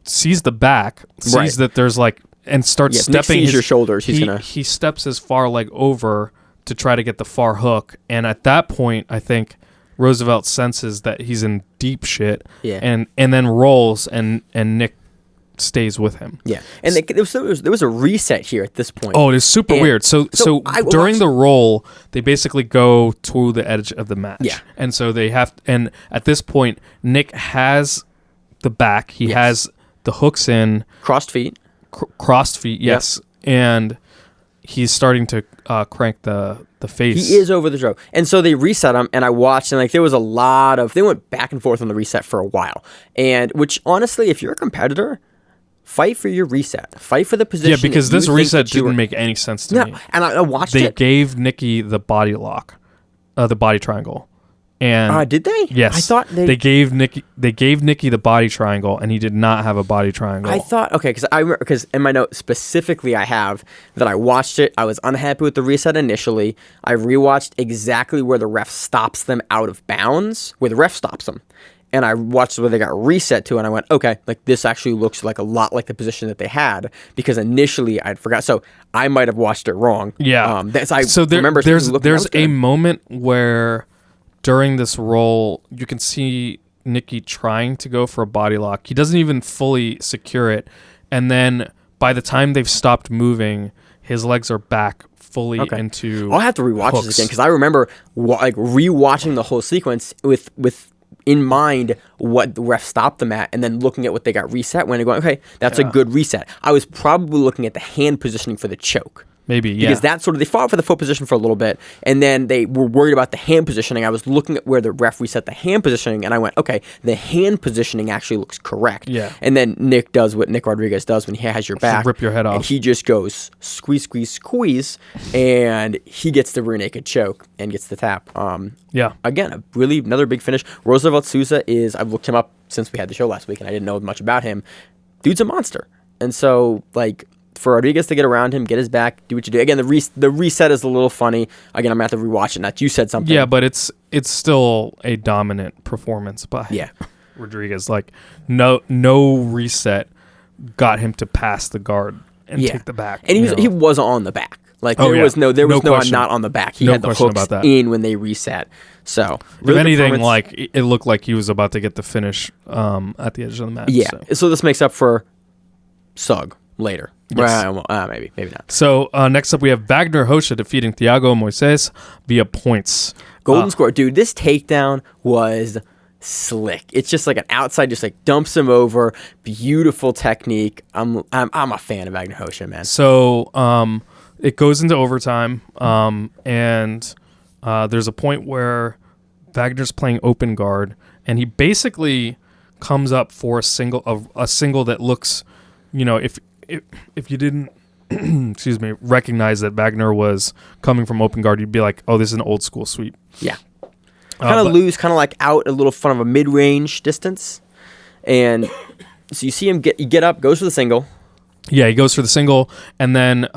sees the back, sees that there's like, and starts stepping. Nick sees your shoulders. He steps his far leg over to try to get the far hook, and at that point, I think Roosevelt senses that he's in deep shit, and then rolls, and Nick stays with him. Yeah, and there was a reset here at this point. Oh, it is super weird. So during the roll, they basically go to the edge of the match. Yeah, and so they have, and at this point, Nick has the back. He has the hooks in. Crossed feet. Crossed feet, yes. Yep. And he's starting to crank the face. He is over the throw. And so they reset him, and I watched, and like there was a lot of, they went back and forth on the reset for a while. And which, honestly, if you're a competitor, fight for your reset. Fight for the position. Yeah, because this reset didn't make any sense to me. And I watched it. They gave Nikki the body lock, the body triangle. And did they? Yes. I thought they gave Nikki the body triangle, and he did not have a body triangle. I thought, okay, because in my note specifically I have that I watched it. I was unhappy with the reset initially. I rewatched exactly where the ref stops them out of bounds, where the ref stops them. And I watched where they got reset to, and I went, okay, like this actually looks like a lot like the position that they had, because initially I'd forgot. So I might have watched it wrong. Yeah. Remember there's a moment where during this roll, you can see Nikki trying to go for a body lock. He doesn't even fully secure it. And then by the time they've stopped moving, his legs are back fully into I'll have to rewatch hooks. this again, because I remember rewatching the whole sequence with in mind what the ref stopped them at, and then looking at what they got reset when, and going, okay, that's a good reset. I was probably looking at the hand positioning for the choke. Maybe, yeah. Because that's sort of, they fought for the foot position for a little bit, and then they were worried about the hand positioning. I was looking at where the ref reset the hand positioning, and I went, okay, the hand positioning actually looks correct. Yeah. And then Nick does what Nick Rodriguez does when he has your back. Rip your head off. And he just goes squeeze, squeeze, squeeze, and he gets the rear naked choke and gets the tap. Yeah. Again, another big finish. Roosevelt Sousa I've looked him up since we had the show last week, and I didn't know much about him. Dude's a monster. And so, like, for Rodriguez to get around him, get his back, do what you do. Again, the reset is a little funny. Again, I'm going to have to rewatch it. Not you said something. Yeah, but it's still a dominant performance by Rodriguez. Like, no reset got him to pass the guard and take the back. And he was on the back. Like, there was no question. not on the back. He No had the question hooks about that. in when they reset. So, if anything, like, it looked like he was about to get the finish at the edge of the match. Yeah. So this makes up for SUG later. Yes. Well, maybe not. So next up, we have Wagner Hosha defeating Thiago Moises via points. Golden score. Dude, this takedown was slick. It's just like an outside, just like dumps him over. Beautiful technique. I'm a fan of Wagner Hosha, man. So it goes into overtime, and there's a point where Wagner's playing open guard, and he basically comes up for a single that looks, if you didn't excuse me, recognize that Wagner was coming from open guard, you'd be like, oh, this is an old school sweep. Yeah. Kind of loose, kind of like out a little front of a mid-range distance. And so you see him get up, goes for the single. Yeah, he goes for the single, and then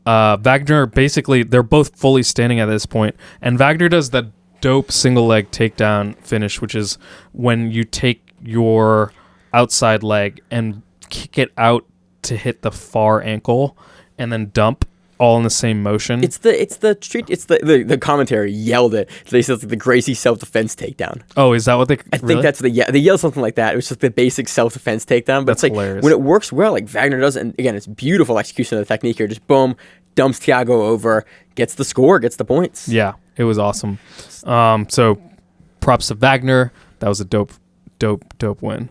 Wagner, basically, they're both fully standing at this point, and Wagner does that dope single leg takedown finish, which is when you take your outside leg and kick it out to hit the far ankle and then dump all in the same motion. The commentary yelled it. They said it's like the Gracie self-defense takedown. Oh, is that what they I think that's they yelled something like that. It was just the basic self-defense takedown, but That's it's like hilarious. when it works well, like Wagner does it, and again, it's beautiful execution of the technique here. Just boom, dumps Thiago over, gets the score, gets the points. Yeah, it was awesome. So props to Wagner. That was a dope win.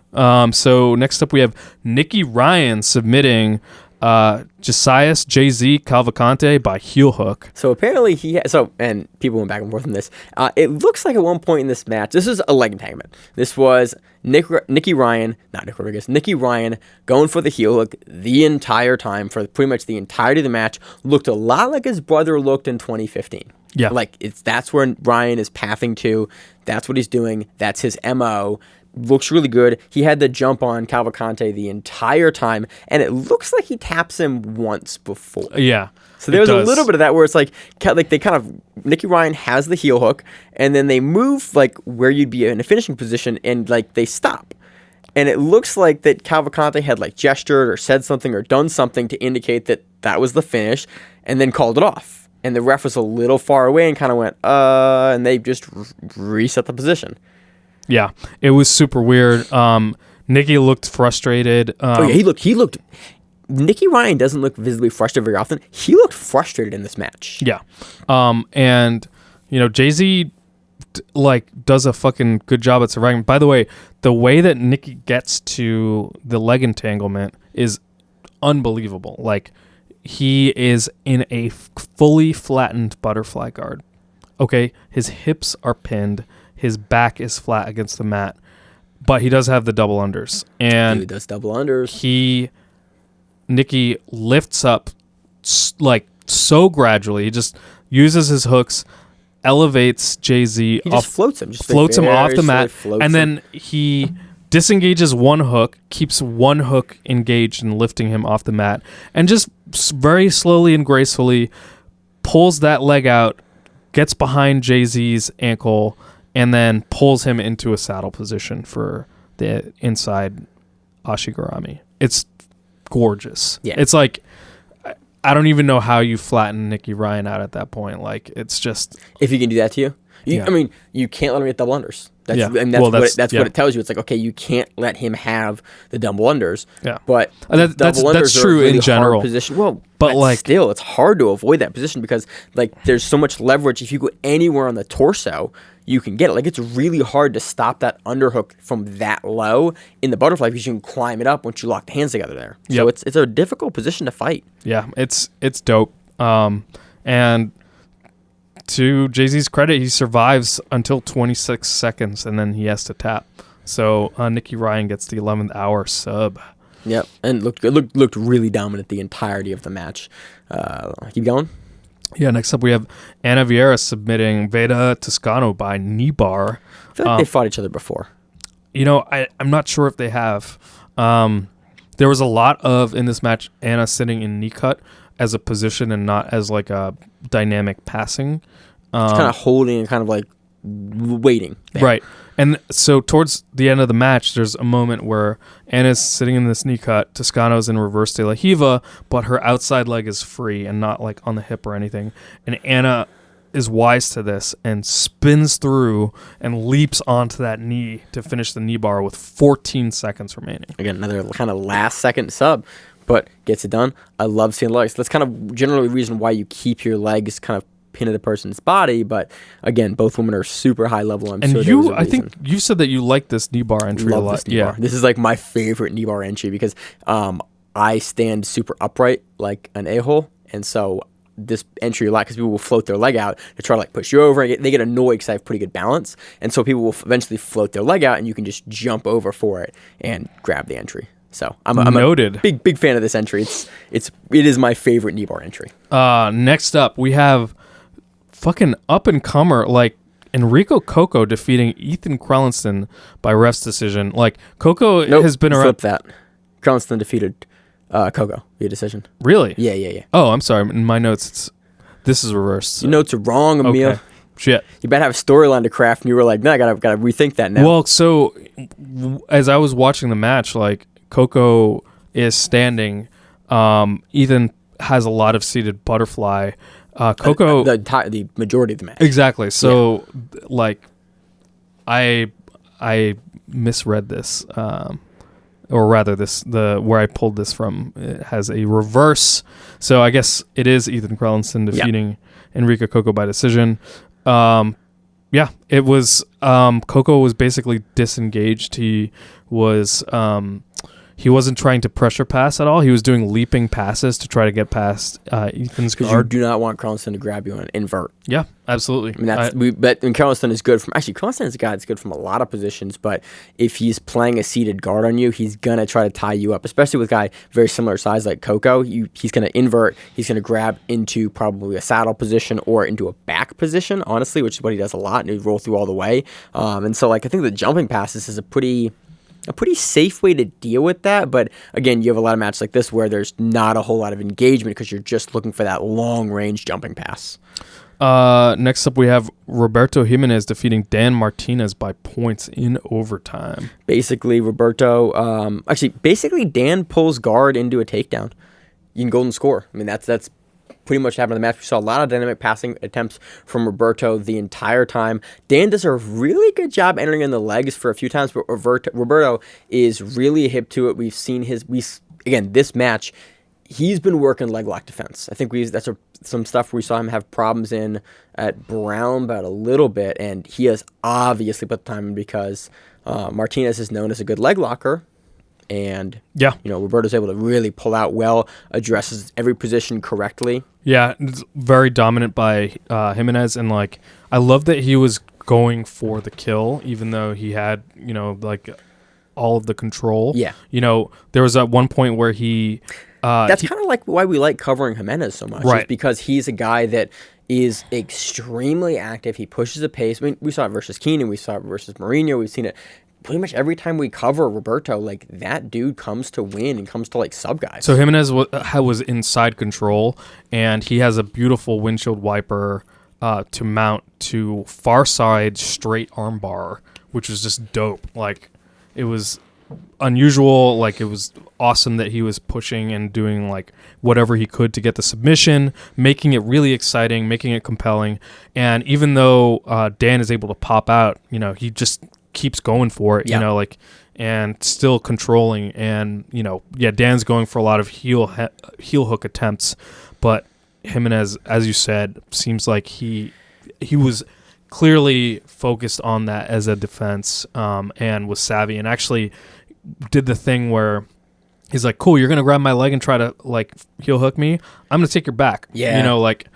So next up we have Nicky Ryan submitting Josias Jay-Z Cavalcante by heel hook. So apparently and people went back and forth on this. It looks like at one point in this match, this is a leg entanglement. This was Nicky Ryan going for the heel hook the entire time for pretty much the entirety of the match. Looked a lot like his brother looked in 2015. Yeah. Like that's where Ryan is pathing to. That's what he's doing. That's his MO. Looks really good. He had the jump on Cavalcante the entire time, and it looks like he taps him once before. Yeah. So there was a little bit of that where it's like they kind of, Nicky Ryan has the heel hook, and then they move like where you'd be in a finishing position, and like they stop. And it looks like that Cavalcante had like gestured or said something or done something to indicate that that was the finish, and then called it off. And the ref was a little far away and kind of went, and they just reset the position. Yeah, it was super weird. Nicky looked frustrated. He looked. Nicky Ryan doesn't look visibly frustrated very often. He looked frustrated in this match. Yeah, and Jay-Z does a fucking good job at surviving. By the way, the way that Nicky gets to the leg entanglement is unbelievable. Like, he is in a fully flattened butterfly guard. Okay, his hips are pinned. His back is flat against the mat, but he does have the double unders. And he does double unders. Nicky lifts up like so gradually. He just uses his hooks, elevates Jay-Z. He just floats him. Floats him off the mat. And then he disengages one hook, keeps one hook engaged and lifting him off the mat, and just very slowly and gracefully pulls that leg out, gets behind Jay-Z's ankle, and then pulls him into a saddle position for the inside Ashigarami. It's gorgeous. Yeah. It's like, I don't even know how you flatten Nicky Ryan out at that point. Like, it's just... If he can do that to you? Yeah. I mean, you can't let him get double unders. That's Yeah. what it tells you. It's like, okay, you can't let him have the double unders. Yeah. But that's true in general. Position. Well, but like, still, it's hard to avoid that position because like there's so much leverage. If you go anywhere on the torso, you can get it. Like, it's really hard to stop that underhook from that low in the butterfly because you can climb it up once you lock the hands together there. So it's a difficult position to fight. Yeah, it's dope. And to Jay-Z's credit, he survives until 26 seconds, and then he has to tap. So Nicky Ryan gets the 11th hour sub. Yep, and looked really dominant the entirety of the match. Keep going. Yeah, next up we have Ana Vieira submitting Veda Toscano by knee bar. I feel like they fought each other before. I'm not sure if they have. There was a lot of, in this match, Anna sitting in knee cut as a position and not as like a dynamic passing. It's kind of holding and kind of like waiting. There. Right. And so towards the end of the match, there's a moment where Anna's sitting in this knee cut, Toscano's in reverse de la Hiva, but her outside leg is free and not like on the hip or anything. And Anna is wise to this and spins through and leaps onto that knee to finish the knee bar with 14 seconds remaining. Again, another kind of last second sub, but gets it done. I love seeing legs. That's kind of generally the reason why you keep your legs kind of pinned to the person's body. But again, both women are super high level. I'm and sure I think you said that you like this knee bar entry a lot. This knee bar. This is like my favorite knee bar entry because I stand super upright like an a-hole, and so this entry a lot because people will float their leg out to try to like push you over. And they get annoyed because I have pretty good balance, and so people will eventually float their leg out, and you can just jump over for it and grab the entry. So I'm Noted. a big fan of this entry. It is my favorite knee bar entry. Next up, we have fucking up and comer like Enrico Coco defeating Ethan Krellinston by ref's decision. Like Coco has been around. Flip that. Krellinston defeated Coco via decision. Really? Yeah. Oh, I'm sorry. In my notes, this is reversed. So. Your notes are wrong, Emil. Okay. Shit. You better have a storyline to craft, and you were like, no, I gotta rethink that now. Well, so as I was watching the match, like Coco is standing. Ethan has a lot of seated butterfly. Coco, the majority of the match. Exactly. So, like, I misread this, or rather, where I pulled this from it has a reverse. So I guess it is Ethan Krellinston defeating Enrico Coco by decision. It was Coco was basically disengaged. He wasn't trying to pressure pass at all. He was doing leaping passes to try to get past Ethan's guard. Because you do not want Krellinston to grab you and invert. Yeah, absolutely. I mean, Krellinston is good from... Actually, Krellinston is a guy that's good from a lot of positions, but if he's playing a seated guard on you, he's going to try to tie you up, especially with a guy very similar size like Coco. He's going to invert. He's going to grab into probably a saddle position or into a back position, honestly, which is what he does a lot, and he roll through all the way. And so, like, I think the jumping passes is a pretty safe way to deal with that. But again, you have a lot of matches like this where there's not a whole lot of engagement because you're just looking for that long range jumping pass. Next up, we have Roberto Jimenez defeating Dan Martinez by points in overtime. Basically, Dan pulls guard into a takedown. You can golden score. I mean, that's pretty much happened in the match. We saw a lot of dynamic passing attempts from Roberto the entire time. Dan does a really good job entering in the legs for a few times, but Roberto is really hip to it. We've seen this match, he's been working leg lock defense. I think that's some stuff we saw him have problems in at Brown about a little bit, and he has obviously put the time in because Martinez is known as a good leg locker. And, Roberto's able to really pull out well, addresses every position correctly. Yeah, it's very dominant by Jimenez. And, like, I love that he was going for the kill, even though he had, all of the control. Yeah. There was at one point where he... That's kind of like why we like covering Jimenez so much. Right. Is because he's a guy that is extremely active. He pushes the pace. I mean, we saw it versus Keenan. We saw it versus Mourinho. We've seen it pretty much every time we cover Roberto. Like, that dude comes to win and comes to, like, sub guys. So Jimenez was inside control, and he has a beautiful windshield wiper to mount to far side straight armbar, which was just dope. Like, it was unusual. Like, it was awesome that he was pushing and doing, like, whatever he could to get the submission, making it really exciting, making it compelling. And even though Dan is able to pop out, he just keeps going for it, and still controlling. And, Dan's going for a lot of heel hook attempts, but Jimenez, as you said, seems like he was clearly focused on that as a defense, and was savvy, and actually did the thing where he's like, cool, you're gonna grab my leg and try to like heel hook me. I'm gonna take your back. Yeah. You know, like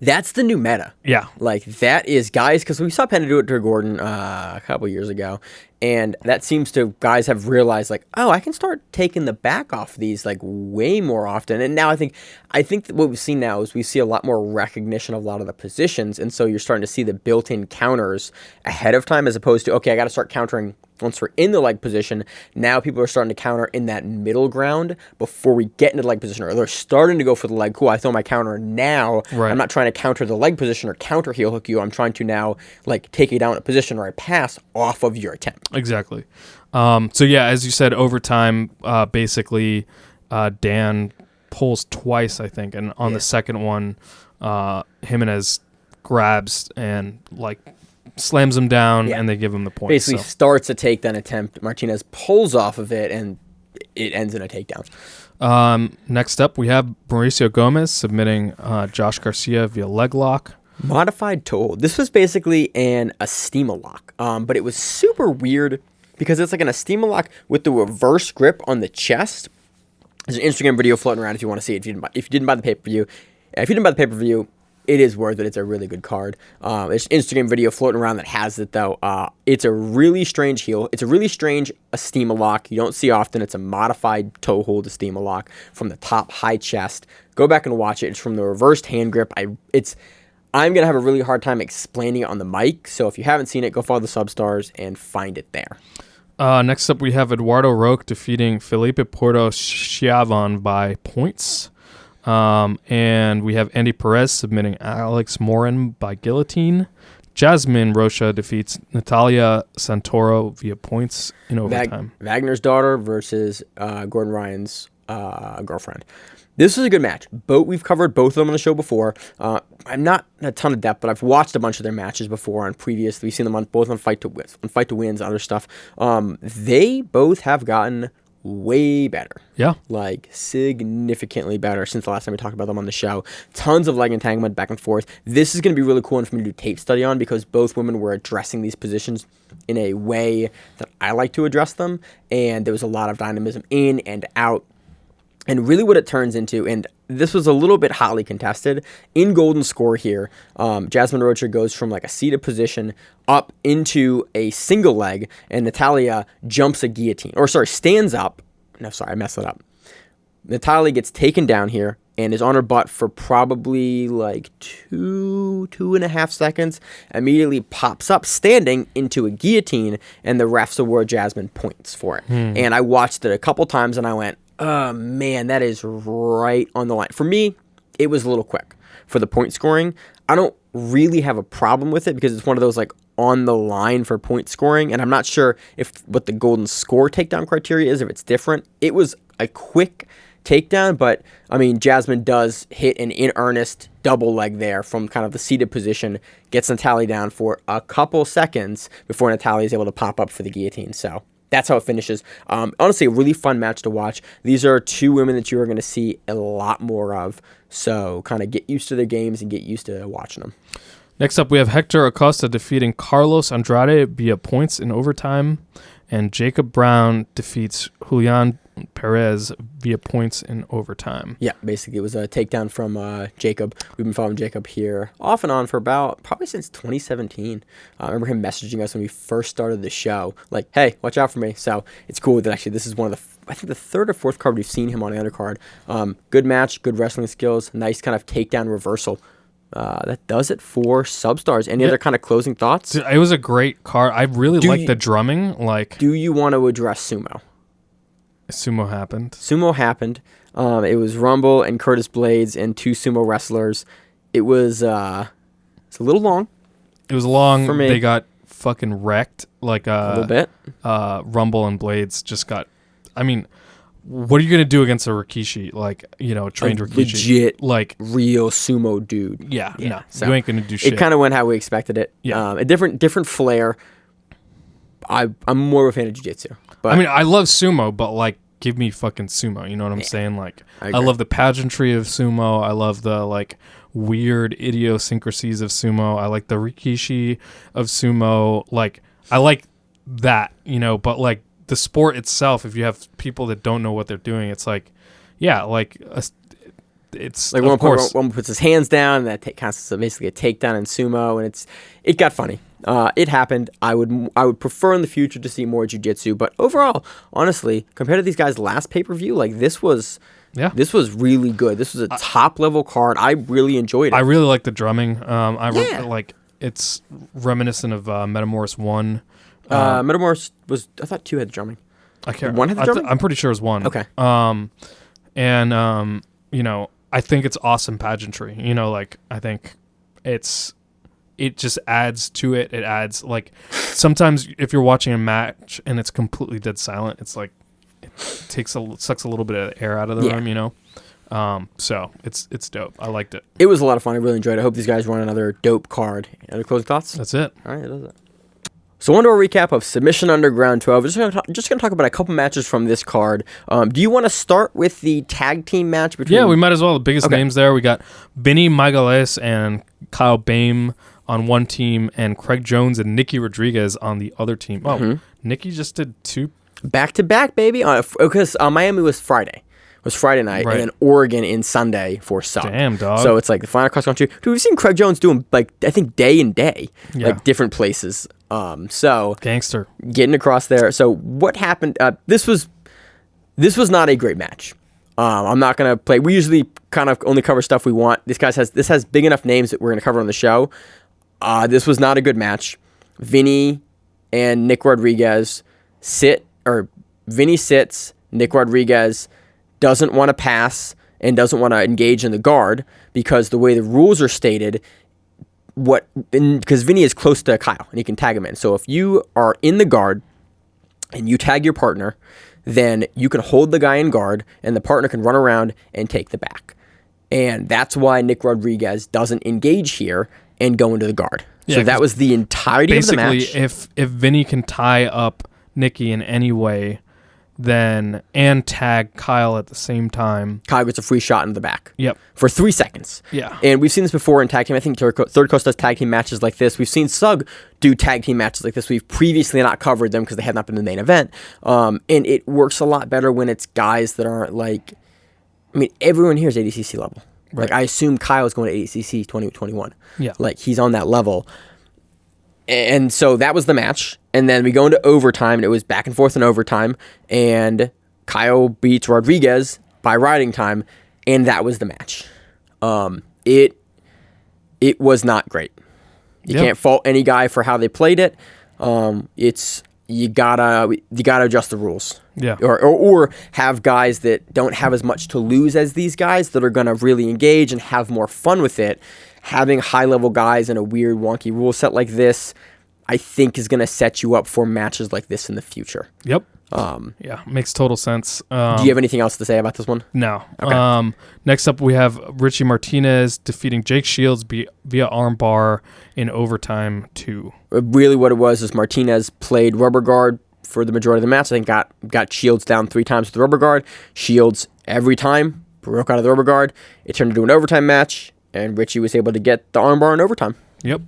That's the new meta. yeah. Like, that is guys, because we saw Penta do it to Gordon a couple years ago, and that seems to guys have realized, like, oh, I can start taking the back off these, like, way more often. And now I think that what we've seen now is we see a lot more recognition of a lot of the positions, and so you're starting to see the built-in counters ahead of time, as opposed to, okay, I got to start countering once we're in the leg position. Now people are starting to counter in that middle ground before we get into the leg position, or they're starting to go for the leg. Cool, I throw my counter now. Right. I'm not trying to counter the leg position or counter heel hook you. I'm trying to now like take you down a position or I pass off of your attempt. Exactly. So yeah, as you said, overtime, basically, Dan pulls twice, I think, and on the second one, Jimenez grabs and like slams him down, and they give him the point. Basically starts a takedown attempt. Martinez pulls off of it, and it ends in a takedown. Next up, we have Mauricio Gomez submitting Josh Garcia via leg lock. Modified toe hold. This was basically an Estima lock, but it was super weird because it's like an Estima lock with the reverse grip on the chest. There's an Instagram video floating around if you want to see it. If you didn't buy the pay-per-view, it is worth it. It's a really good card. There's an Instagram video floating around that has it, though. It's a really strange heel. It's a really strange Estima lock. You don't see often. It's a modified toe hold Estima lock from the top high chest. Go back and watch it. It's from the reversed hand grip. I'm going to have a really hard time explaining it on the mic, so if you haven't seen it, go follow the Substars and find it there. Next up, we have Eduardo Roque defeating Felipe Porto Chiavon by points. And we have Andy Perez submitting Alex Morin by guillotine. Jasmine Rocha defeats Natalia Santoro via points in overtime. Wagner's daughter versus Gordon Ryan's girlfriend. This is a good match. We've covered both of them on the show before. I'm not in a ton of depth, but I've watched a bunch of their matches before on previous. We've seen them both on Fight to Wins, other stuff. They both have gotten way better. Yeah. Like, significantly better since the last time we talked about them on the show. Tons of leg entanglement back and forth. This is going to be really cool one for me to do tape study on because both women were addressing these positions in a way that I like to address them, and there was a lot of dynamism in and out. And really what it turns into, and this was a little bit hotly contested, in golden score here, Jasmine Rocha goes from like a seated position up into a single leg, and Natalia jumps a guillotine. Stands up. No, sorry, I messed it up. Natalia gets taken down here and is on her butt for probably like 2.5 seconds, immediately pops up standing into a guillotine, and the refs award Jasmine points for it. And I watched it a couple times, and I went, oh, man, that is right on the line. For me, it was a little quick for the point scoring. I don't really have a problem with it because it's one of those like on the line for point scoring, and I'm not sure what the golden score takedown criteria is, if it's different. It was a quick takedown, but I mean, Jasmine does hit an in earnest double leg there from kind of the seated position, gets Natalia down for a couple seconds before Natalia is able to pop up for the guillotine. So that's how it finishes. Honestly, a really fun match to watch. These are two women that you are going to see a lot more of. So kind of get used to their games and get used to watching them. Next up, we have Hector Acosta defeating Carlos Andrade via points in overtime. And Jacob Brown defeats Julian Perez via points in overtime. Yeah, basically it was a takedown from Jacob. We've been following Jacob here off and on for probably since 2017. I remember him messaging us when we first started the show, like, hey, watch out for me. So it's cool that actually this is one of I think the third or fourth card we've seen him on the undercard. Good match, good wrestling skills, nice kind of takedown reversal. That does it for Substars. Any other kind of closing thoughts? Dude, it was a great card. I really like the drumming. Do you want to address Sumo? Sumo happened. It was Rumble and Curtis Blades and two sumo wrestlers. It was it's a little long. It was long. For me. They got fucking wrecked. Like a little bit. Rumble and Blades just got. I mean, what are you gonna do against a Rikishi? Like, trained Rikishi, legit, like real sumo dude. Yeah. No, so you ain't gonna do shit. It kind of went how we expected it. Yeah, a different flair. I'm more of a fan of jiu-jitsu. But I mean, I love sumo, but like, give me fucking sumo. You know what I'm saying? Like, I love the pageantry of sumo. I love the like weird idiosyncrasies of sumo. I like the Rikishi of sumo. Like, I like that, but like the sport itself, if you have people that don't know what they're doing, it's like, yeah, like it's like of course. one puts his hands down, and that counts as basically a takedown in sumo, and it got funny. It happened. I would prefer in the future to see more jiu-jitsu, but overall, honestly, compared to these guys' last pay-per-view, like this was really good. This was a top level card. I really enjoyed it. I really like the drumming. Like it's reminiscent of Metamorphs 1. Metamorphs was, I thought 2 had the drumming. I can't. One had the drumming? I'm pretty sure it was 1. Okay. You know, I think it's awesome pageantry. You know, like I think it just adds to it. It adds, like, sometimes if you're watching a match and it's completely dead silent, it's like it sucks a little bit of air out of the room, you know. So it's dope. I liked it. It was a lot of fun. I really enjoyed it. I hope these guys run another dope card. Any closing thoughts? That's it. All right, that's it. So on to a recap of Submission Underground 12. We're just going to talk about a couple matches from this card. Do you want to start with the tag team match between... Yeah, we might as well. The biggest names there. We got Vinny Magalhaes and Kyle Baim on one team, and Craig Jones and Nicky Rodriguez on the other team. Oh, Nicky just did 2... Back-to-back, baby. Because Miami was Friday. It was Friday night, and then Oregon in Sunday for SUG. Damn, dog. So it's like the final cross country. Dude, we've seen Craig Jones doing, like, I think day and day, like different places. So gangster getting across there. So what happened? This was not a great match. I'm not gonna play. We usually kind of only cover stuff we want. This has big enough names that we're gonna cover on the show. This was not a good match. Vinny and Nick Rodriguez Vinny sits. Nick Rodriguez doesn't want to pass and doesn't want to engage in the guard because the way the rules are stated, because Vinny is close to Kyle and he can tag him in. So if you are in the guard and you tag your partner, then you can hold the guy in guard and the partner can run around and take the back. And that's why Nick Rodriguez doesn't engage here and go into the guard. Yeah, so that was the entirety of the match. Basically, if Vinny can tie up Nicky in any way, then and tag Kyle at the same time, Kyle gets a free shot in the back. Yep. For 3 seconds. Yeah. And we've seen this before in tag team. I think Third Coast does tag team matches like this. We've seen SUG do tag team matches like this. We've previously not covered them because they had not been the main event. And it works a lot better when it's guys that aren't like... I mean, everyone here is ADCC level. Right. Like, I assume Kyle's going to ADCC 2021. Yeah. Like, he's on that level. And so that was the match. And then we go into overtime, and it was back and forth in overtime. And Kyle beats Rodriguez by riding time, and that was the match. It was not great. You can't fault any guy for how they played it. You gotta adjust the rules. Yeah. Or have guys that don't have as much to lose as these guys that are gonna really engage and have more fun with it. Having high level guys in a weird wonky rule set like this, I think is gonna set you up for matches like this in the futia. Yep. Yeah, makes total sense. Do you have anything else to say about this one? No. Okay. Next up, we have Richie Martinez defeating Jake Shields via armbar in overtime 2. Really what it was is Martinez played rubber guard for the majority of the match. I think got Shields down 3 times with the rubber guard. Shields every time broke out of the rubber guard. It turned into an overtime match, and Richie was able to get the armbar in overtime. Yep.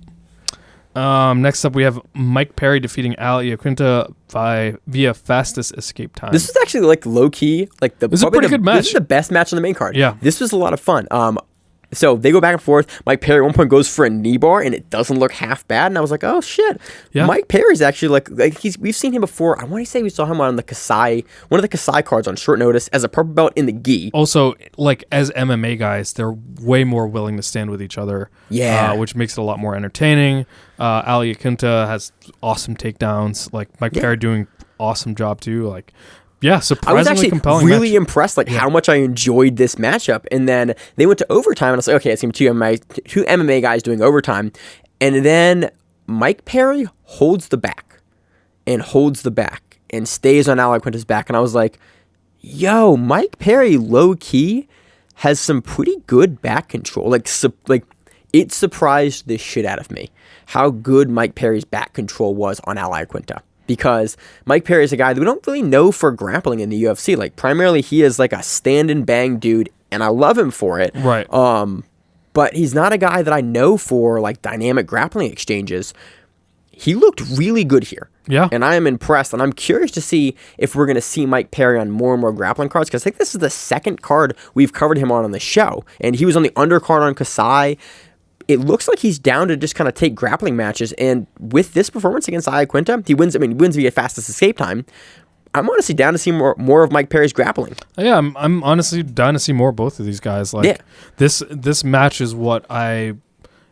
Next up, we have Mike Perry defeating Al Iaquinta via fastest escape time. This was actually like low key, like this is a pretty good match. This is the best match on the main card. Yeah, this was a lot of fun. So they go back and forth. Mike Perry at one point goes for a knee bar, and it doesn't look half bad. And I was like, oh shit, yeah. Mike Perry's actually like we've seen him before. I want to say we saw him on the Kasai, one of the Kasai cards on short notice as a purple belt in the gi. Also, like as MMA guys, they're way more willing to stand with each other. Yeah, which makes it a lot more entertaining. Al Iaquinta has awesome takedowns. Like Mike Perry doing awesome job too. Like. Yeah, surprisingly I was actually compelling really match. impressed, how much I enjoyed this matchup. And then they went to overtime, and I was like, okay, it's going to be two MMA guys doing overtime. And then Mike Perry holds the back and stays on Al Iaquinta's back. And I was like, yo, Mike Perry low-key has some pretty good back control. Like it surprised the shit out of me how good Mike Perry's back control was on Al Iaquinta. Because Mike Perry is a guy that we don't really know for grappling in the UFC. Like, primarily, he is like a stand and bang dude, and I love him for it. Right. But he's not a guy that I know for like dynamic grappling exchanges. he looked really good here. Yeah. And I am impressed, and I'm curious to see if we're going to see Mike Perry on more and more grappling cards, because I think this is the second card we've covered him on the show, and he was on the undercard on Kasai. It looks like he's down to just kind of take grappling matches, and with this performance against Iaquinta, he wins via fastest escape time. I'm honestly down to see more of Mike Perry's grappling. Yeah, I'm honestly down to see more of both of these guys. Like, this match is what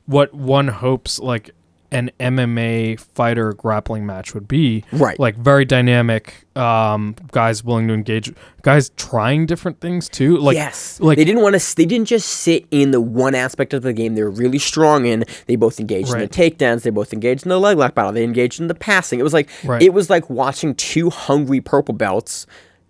one hopes like an MMA fighter grappling match would be. Right. Like, very dynamic, guys willing to engage, guys trying different things too. Like, yes. Like, they didn't just sit in the one aspect of the game they were really strong in. They both engaged in the takedowns. They both engaged in the leg lock battle. They engaged in the passing. It was like watching two hungry purple belts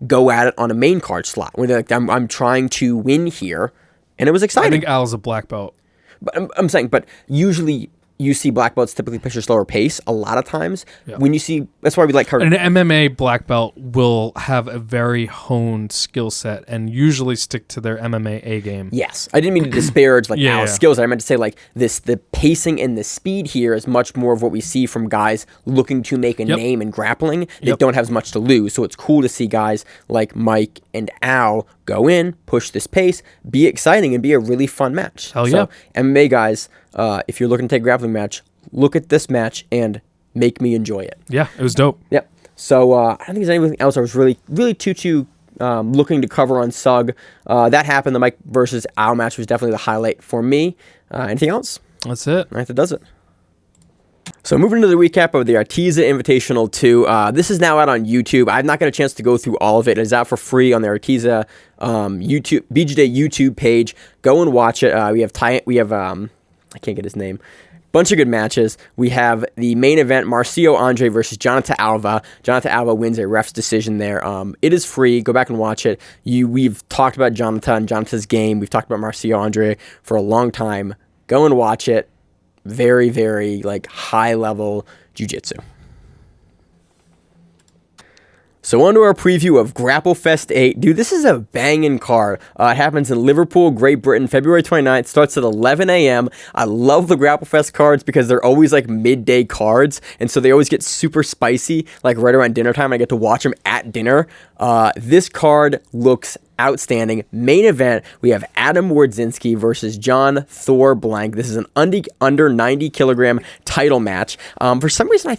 go at it on a main card slot where they're like, I'm trying to win here. And it was exciting. I think Al's a black belt. But I'm saying, but usually you see black belts typically push a slower pace a lot of times. Yeah. When you see, that's why we like an MMA black belt will have a very honed skill set and usually stick to their MMA A game. Yes. I didn't mean to disparage Al's skills. I meant to say the pacing and the speed here is much more of what we see from guys looking to make a name in grappling that don't have as much to lose. So it's cool to see guys like Mike and Al go in, push this pace, be exciting, and be a really fun match. Hell yeah. MMA guys, if you're looking to take a grappling match, look at this match and make me enjoy it. Yeah, it was dope. Yep. So I don't think there's anything else I was really too looking to cover on SUG. That happened. The Mike versus Al match was definitely the highlight for me. Anything else? That's it. All right, that does it. So moving into the recap of the Artesia Invitational 2, this is now out on YouTube. I've not got a chance to go through all of it. It is out for free on the Artesia YouTube BJJ YouTube page. Go and watch it. We have I can't get his name. Bunch of good matches. We have the main event, Marcio Andre versus Jonathan Alva. Jonathan Alva wins a ref's decision there. It is free. Go back and watch it. We've talked about Jonathan's game. We've talked about Marcio Andre for a long time. Go and watch it. Very, very high level jiu-jitsu. So on to our preview of GrappleFest 8. Dude, this is a banging card. It happens in Liverpool, Great Britain, February 29th. Starts at 11 a.m. I love the GrappleFest cards because they're always midday cards. And so they always get super spicy, right around dinner time. I get to watch them at dinner. This card looks outstanding. Main event, we have Adam Wardzinski versus John Thor Blank. This is an under 90 kilogram title match. For some reason,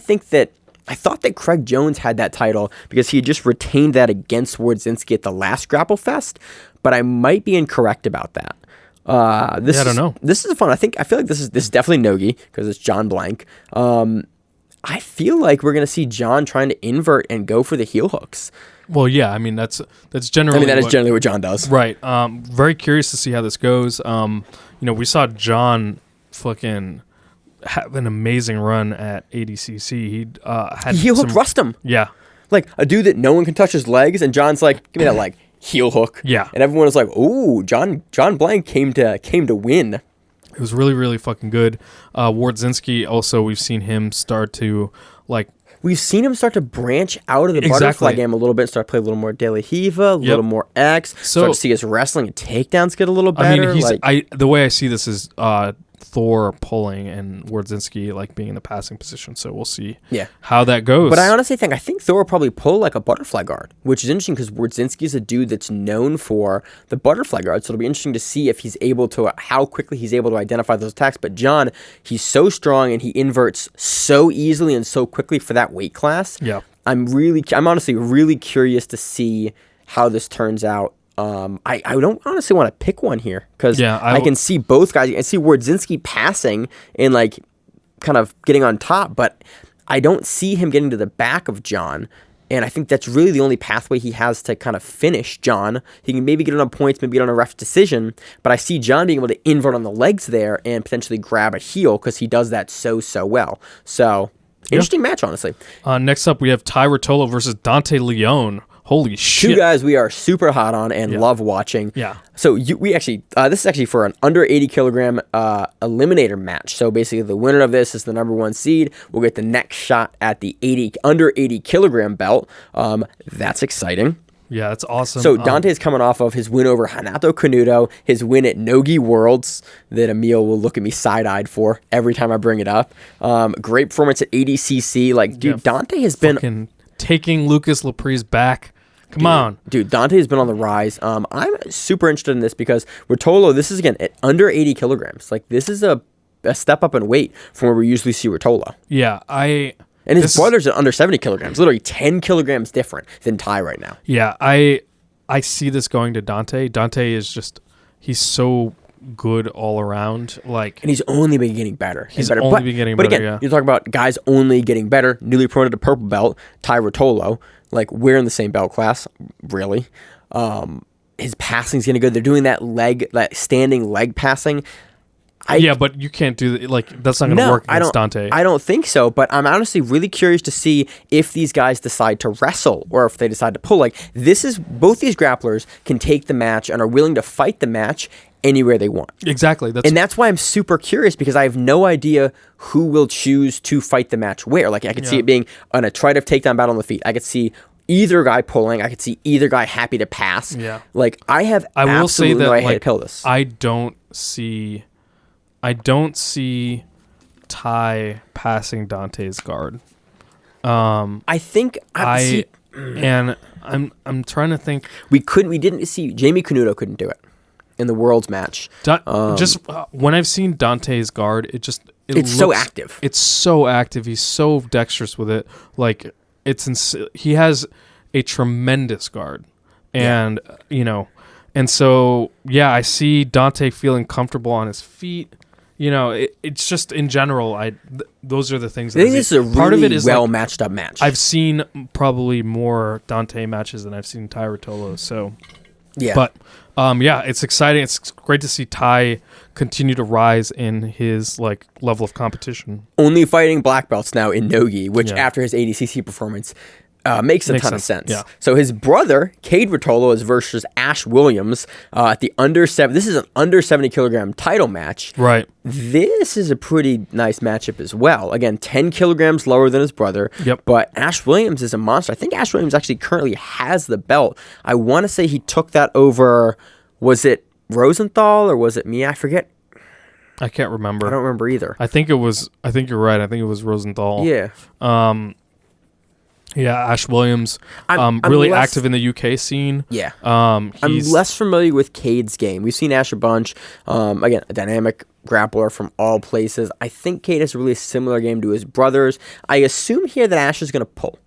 I thought that Craig Jones had that title because he had just retained that against Wardzinski at the last GrappleFest, but I might be incorrect about that. I don't know. This is fun. I feel like this is definitely Nogi because it's John Blank. I feel like we're gonna see John trying to invert and go for the heel hooks. Well, yeah, that's generally. That is generally what John does. Right. Very curious to see how this goes. We saw John fucking have an amazing run at ADCC. He had heel hook Rustum. Yeah. A dude that no one can touch his legs, and John's like, give me that heel hook. Yeah. And everyone was like, ooh, John Blank came to win. It was really, really fucking good. Wardzinski also, we've seen him start to We've seen him start to branch out of the butterfly game a little bit, start to play a little more De La Hiva, a little more X, start to see his wrestling and takedowns get a little better. The way I see this is Thor pulling and Wardzinski being in the passing position, so we'll see how that goes. But I honestly think Thor will probably pull a butterfly guard, which is interesting because Wardzinski is a dude that's known for the butterfly guard, so it'll be interesting to see if he's able to, how quickly he's able to identify those attacks. But John, he's so strong and he inverts so easily and so quickly for that weight class. Yeah. I'm honestly really curious to see how this turns out. I don't honestly want to pick one here because I can see both guys. I can see Wardzinski passing and kind of getting on top, but I don't see him getting to the back of John. And I think that's really the only pathway he has to kind of finish John. He can maybe get it on points, maybe get on a ref decision, but I see John being able to invert on the legs there and potentially grab a heel because he does that so well. So interesting match, honestly. Next up, we have Ty Rotolo versus Dante Leone. Holy shit. Two guys we are super hot on and love watching. Yeah. So this is actually for an under 80 kilogram eliminator match. So basically the winner of this is the number 1 seed. We'll get the next shot at the under 80 kilogram belt. That's exciting. Yeah, that's awesome. So Dante's coming off of his win over Hanato Canuto, his win at Nogi Worlds that Emil will look at me side-eyed for every time I bring it up. Great performance at ADCC. Like, dude, Dante has been fucking taking Lucas Laprise back. Come on. Dude, Dante has been on the rise. I'm super interested in this because Rotolo, this is, again, at under 80 kilograms. Like, this is a step up in weight from where we usually see Rotolo. Yeah, And his brother's at under 70 kilograms, literally 10 kilograms different than Ty right now. Yeah, I see this going to Dante. Dante is just, he's so good all around. Like, and he's only been getting better. He's only been getting better, again, yeah. you talk about guys only getting better, newly promoted to purple belt, Ty Rotolo. Like, we're in the same belt class, really. His passing's getting good. They're doing that standing leg passing. But you can't do that. Like, that's not going to work against Dante. I don't think so, but I'm honestly really curious to see if these guys decide to wrestle or if they decide to pull. Like, both these grapplers can take the match and are willing to fight the match anywhere they want. Exactly. That's why I'm super curious, because I have no idea who will choose to fight the match where. Like, I could see it being on a try-to takedown battle on the feet. I could see either guy pulling. I could see either guy happy to pass. Yeah. Like, I will say that, no idea how to kill this. I don't see Ty passing Dante's guard. I think and I'm trying to think. We didn't see Jamie Canuto couldn't do it in the Worlds match. When I've seen Dante's guard, it's so active. It's so active. He's so dexterous with it. Like, he has a tremendous guard, and and so I see Dante feeling comfortable on his feet. It's just in general. Those are the things. I think this is a really part of it is well matched up match. I've seen probably more Dante matches than I've seen Ty Rotolo. So yeah, but it's exciting. It's great to see Ty continue to rise in his level of competition. Only fighting black belts now in Nogi, which after his ADCC performance makes a ton of sense. Yeah. So his brother, Cade Rotolo, is versus Ash Williams at the under 7. This is an under 70 kilogram title match. Right. This is a pretty nice matchup as well. Again, 10 kilograms lower than his brother. Yep. But Ash Williams is a monster. I think Ash Williams actually currently has the belt. I want to say he took that over. Was it Rosenthal or was it me? I forget. I can't remember. I don't remember either. I think you're right. I think it was Rosenthal. Yeah. Ash Williams, I'm really active in the UK scene. Yeah. I'm less familiar with Cade's game. We've seen Ash a bunch. Again, a dynamic grappler from all places. I think Cade has a really similar game to his brothers. I assume here that Ash is going to pull.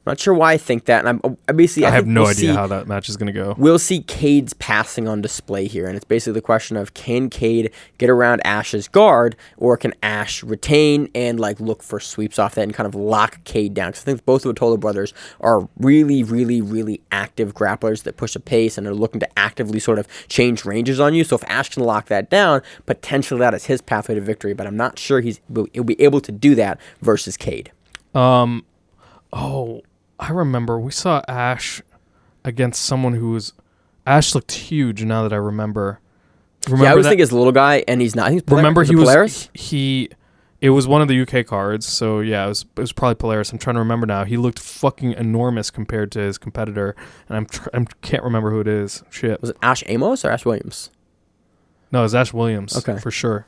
I'm not sure why I think that. And I have no idea how that match is going to go. We'll see Cade's passing on display here. And it's basically the question of, can Cade get around Ash's guard, or can Ash retain and look for sweeps off that and kind of lock Cade down? Because I think both of the Rotolo brothers are really, really, really active grapplers that push a pace and are looking to actively sort of change ranges on you. So if Ash can lock that down, potentially that is his pathway to victory. But I'm not sure he'll be able to do that versus Cade. I remember we saw Ash against someone who was... Ash looked huge now that I remember. I was thinking he's a little guy, and he's not. Remember he Polaris? It was one of the UK cards, so yeah, it was probably Polaris. I'm trying to remember now. He looked fucking enormous compared to his competitor, and I can't remember who it is. Shit. Was it Ash Amos or Ash Williams? No, it was Ash Williams. Okay. For sure.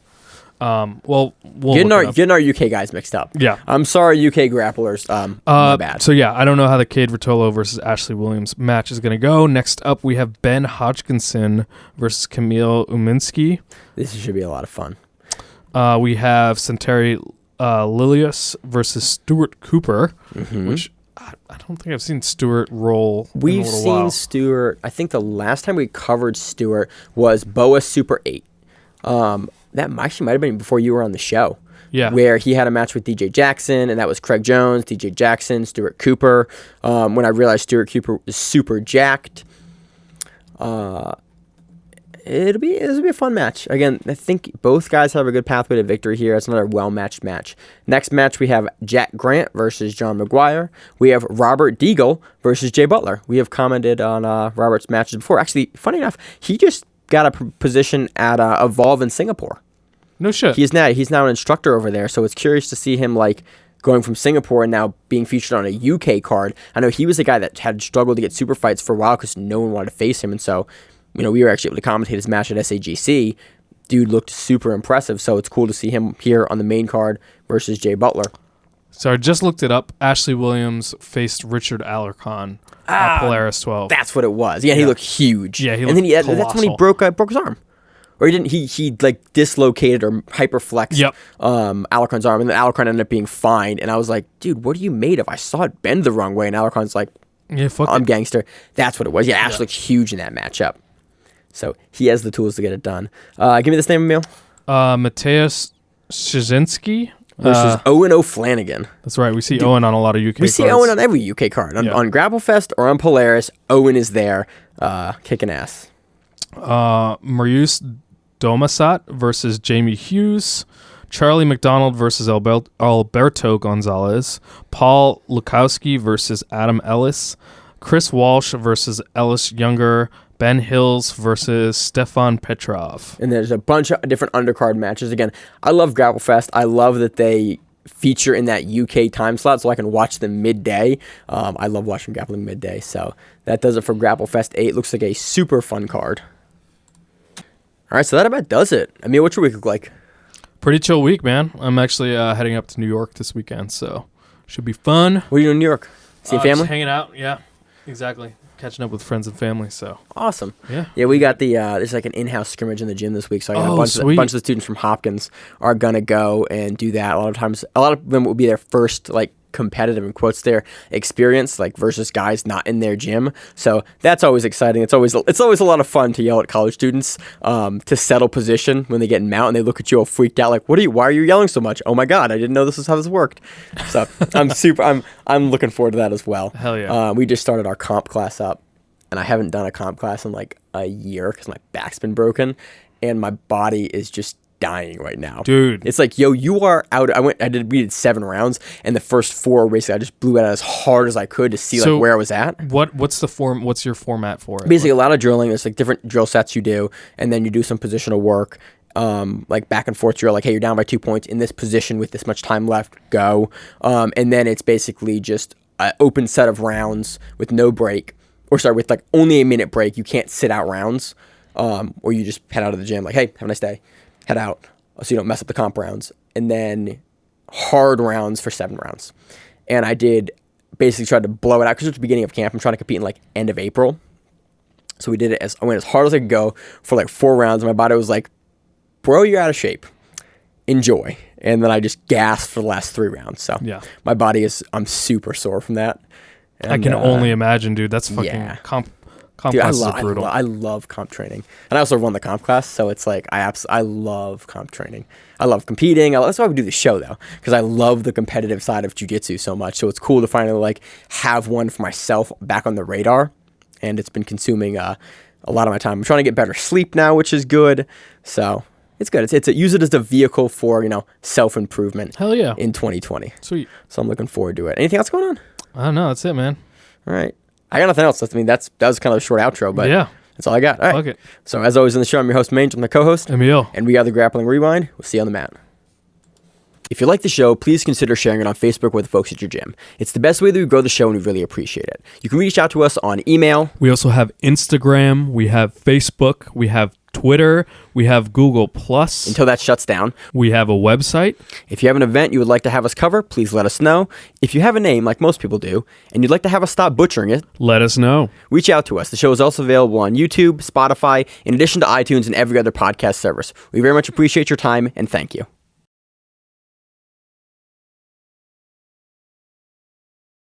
We'll getting our UK guys mixed up. Yeah, I'm sorry, UK grapplers. My bad. So yeah, I don't know how the Cade Rotolo versus Ashley Williams match is gonna go. Next up, we have Ben Hodgkinson versus Camille Uminski. This should be a lot of fun. We have Santeri Lilius versus Stuart Cooper, which I don't think I've seen Stuart roll. We've seen Stuart. I think the last time we covered Stuart was Boa Super 8. That actually might have been before you were on the show. Yeah. Where he had a match with DJ Jackson, and that was Craig Jones, DJ Jackson, Stuart Cooper. When I realized Stuart Cooper was super jacked. It'll be a fun match. Again, I think both guys have a good pathway to victory here. It's another well-matched match. Next match, we have Jack Grant versus John McGuire. We have Robert Deagle versus Jay Butler. We have commented on Robert's matches before. Actually, funny enough, he just got a position at Evolve in Singapore. No shit. He's now an instructor over there, so it's curious to see him going from Singapore and now being featured on a UK card. I know he was a guy that had struggled to get super fights for a while because no one wanted to face him. And so, we were actually able to commentate his match at SAGC. Dude looked super impressive. So it's cool to see him here on the main card versus Jay Butler. So I just looked it up. Ashley Williams faced Richard Alarcon at Polaris 12. That's what it was. Yeah, he looked huge. Yeah, he and then looked that's when he colossal. broke his arm. Or he didn't. He like dislocated or hyperflexed Alarcon's arm, and then Alarcon ended up being fine. And I was like, dude, what are you made of? I saw it bend the wrong way, and Alarcon's like, Yeah, fuck I'm it. gangster. That's what it was. Yeah, Ash looked huge in that matchup. So he has the tools to get it done. Give me this name, Emil. Mateusz Szczynski Versus Owen O'Flanagan. That's right. We see Owen on a lot of UK cards. We see Owen on every UK card. On GrappleFest or on Polaris, Owen is there kicking ass. Marius Domasat versus Jamie Hughes. Charlie McDonald versus Alberto Gonzalez. Paul Lukowski versus Adam Ellis. Chris Walsh versus Ellis Younger. Ben Hills versus Stefan Petrov. And there's a bunch of different undercard matches. Again, I love GrappleFest. I love that they feature in that UK time slot so I can watch them midday. I love watching Grappling midday. So that does it for GrappleFest 8. Looks like a super fun card. All right, so that about does it. I mean, what's your week look like? Pretty chill week, man. I'm actually heading up to New York this weekend, so should be fun. What are you doing in New York? Seeing family? Just hanging out, yeah. Exactly. Catching up with friends and family, so. Awesome. Yeah. Yeah, we got there's like an in-house scrimmage in the gym this week, so I got a bunch of the students from Hopkins are going to go and do that. A lot of them will be their first, like, competitive, in quotes, their experience, like, versus guys not in their gym. So that's always exciting. It's always a lot of fun to yell at college students to settle position when they get in mount and they look at you all freaked out, like, why are you yelling so much? Oh my God, I didn't know this was how this worked. So I'm looking forward to that as well. Hell yeah. We just started our comp class up, and I haven't done a comp class in like a year because my back's been broken and my body is just dying right now. Dude. It's like, yo, you are out. We did 7 rounds, and the first 4 basically I just blew it out as hard as I could to see like where I was at. What's your format for it? Basically, a lot of drilling. There's like different drill sets you do, and then you do some positional work. Like back and forth drill, like, hey, you're down by 2 points in this position with this much time left, go. And then it's basically just an open set of rounds with no break, with like only a minute break. You can't sit out rounds, or you just head out of the gym like, hey, have a nice day, head out, so you don't mess up the comp rounds. And then hard rounds for 7 rounds. And I did basically tried to blow it out because it's the beginning of camp. I'm trying to compete in like end of April. So I went as hard as I could go for like 4 rounds. And my body was like, bro, you're out of shape. Enjoy. And then I just gasped for the last 3 rounds. So yeah, my body I'm super sore from that. And, I can only imagine, dude. That's fucking comp dude, classes are brutal. I love comp training. And I also run the comp class. So it's like, I love comp training. I love competing. That's why we do the show though, because I love the competitive side of jiu-jitsu so much. So it's cool to finally like have one for myself back on the radar. And it's been consuming a lot of my time. I'm trying to get better sleep now, which is good. So it's good. Use it as a vehicle for, self-improvement. Hell yeah. In 2020. Sweet. So I'm looking forward to it. Anything else going on? I don't know. That's it, man. All right. I got nothing else. That was kind of a short outro, but yeah, that's all I got. All right. Fuck it. So as always in the show, I'm your host, Mange. I'm the co-host. Emil. And we are the Grappling Rewind. We'll see you on the mat. If you like the show, please consider sharing it on Facebook with the folks at your gym. It's the best way that we grow the show, and we really appreciate it. You can reach out to us on email. We also have Instagram. We have Facebook. We have Twitter. We have Google+. Until that shuts down. We have a website. If you have an event you would like to have us cover, please let us know. If you have a name, like most people do, and you'd like to have us stop butchering it, let us know. Reach out to us. The show is also available on YouTube, Spotify, in addition to iTunes and every other podcast service. We very much appreciate your time, and thank you.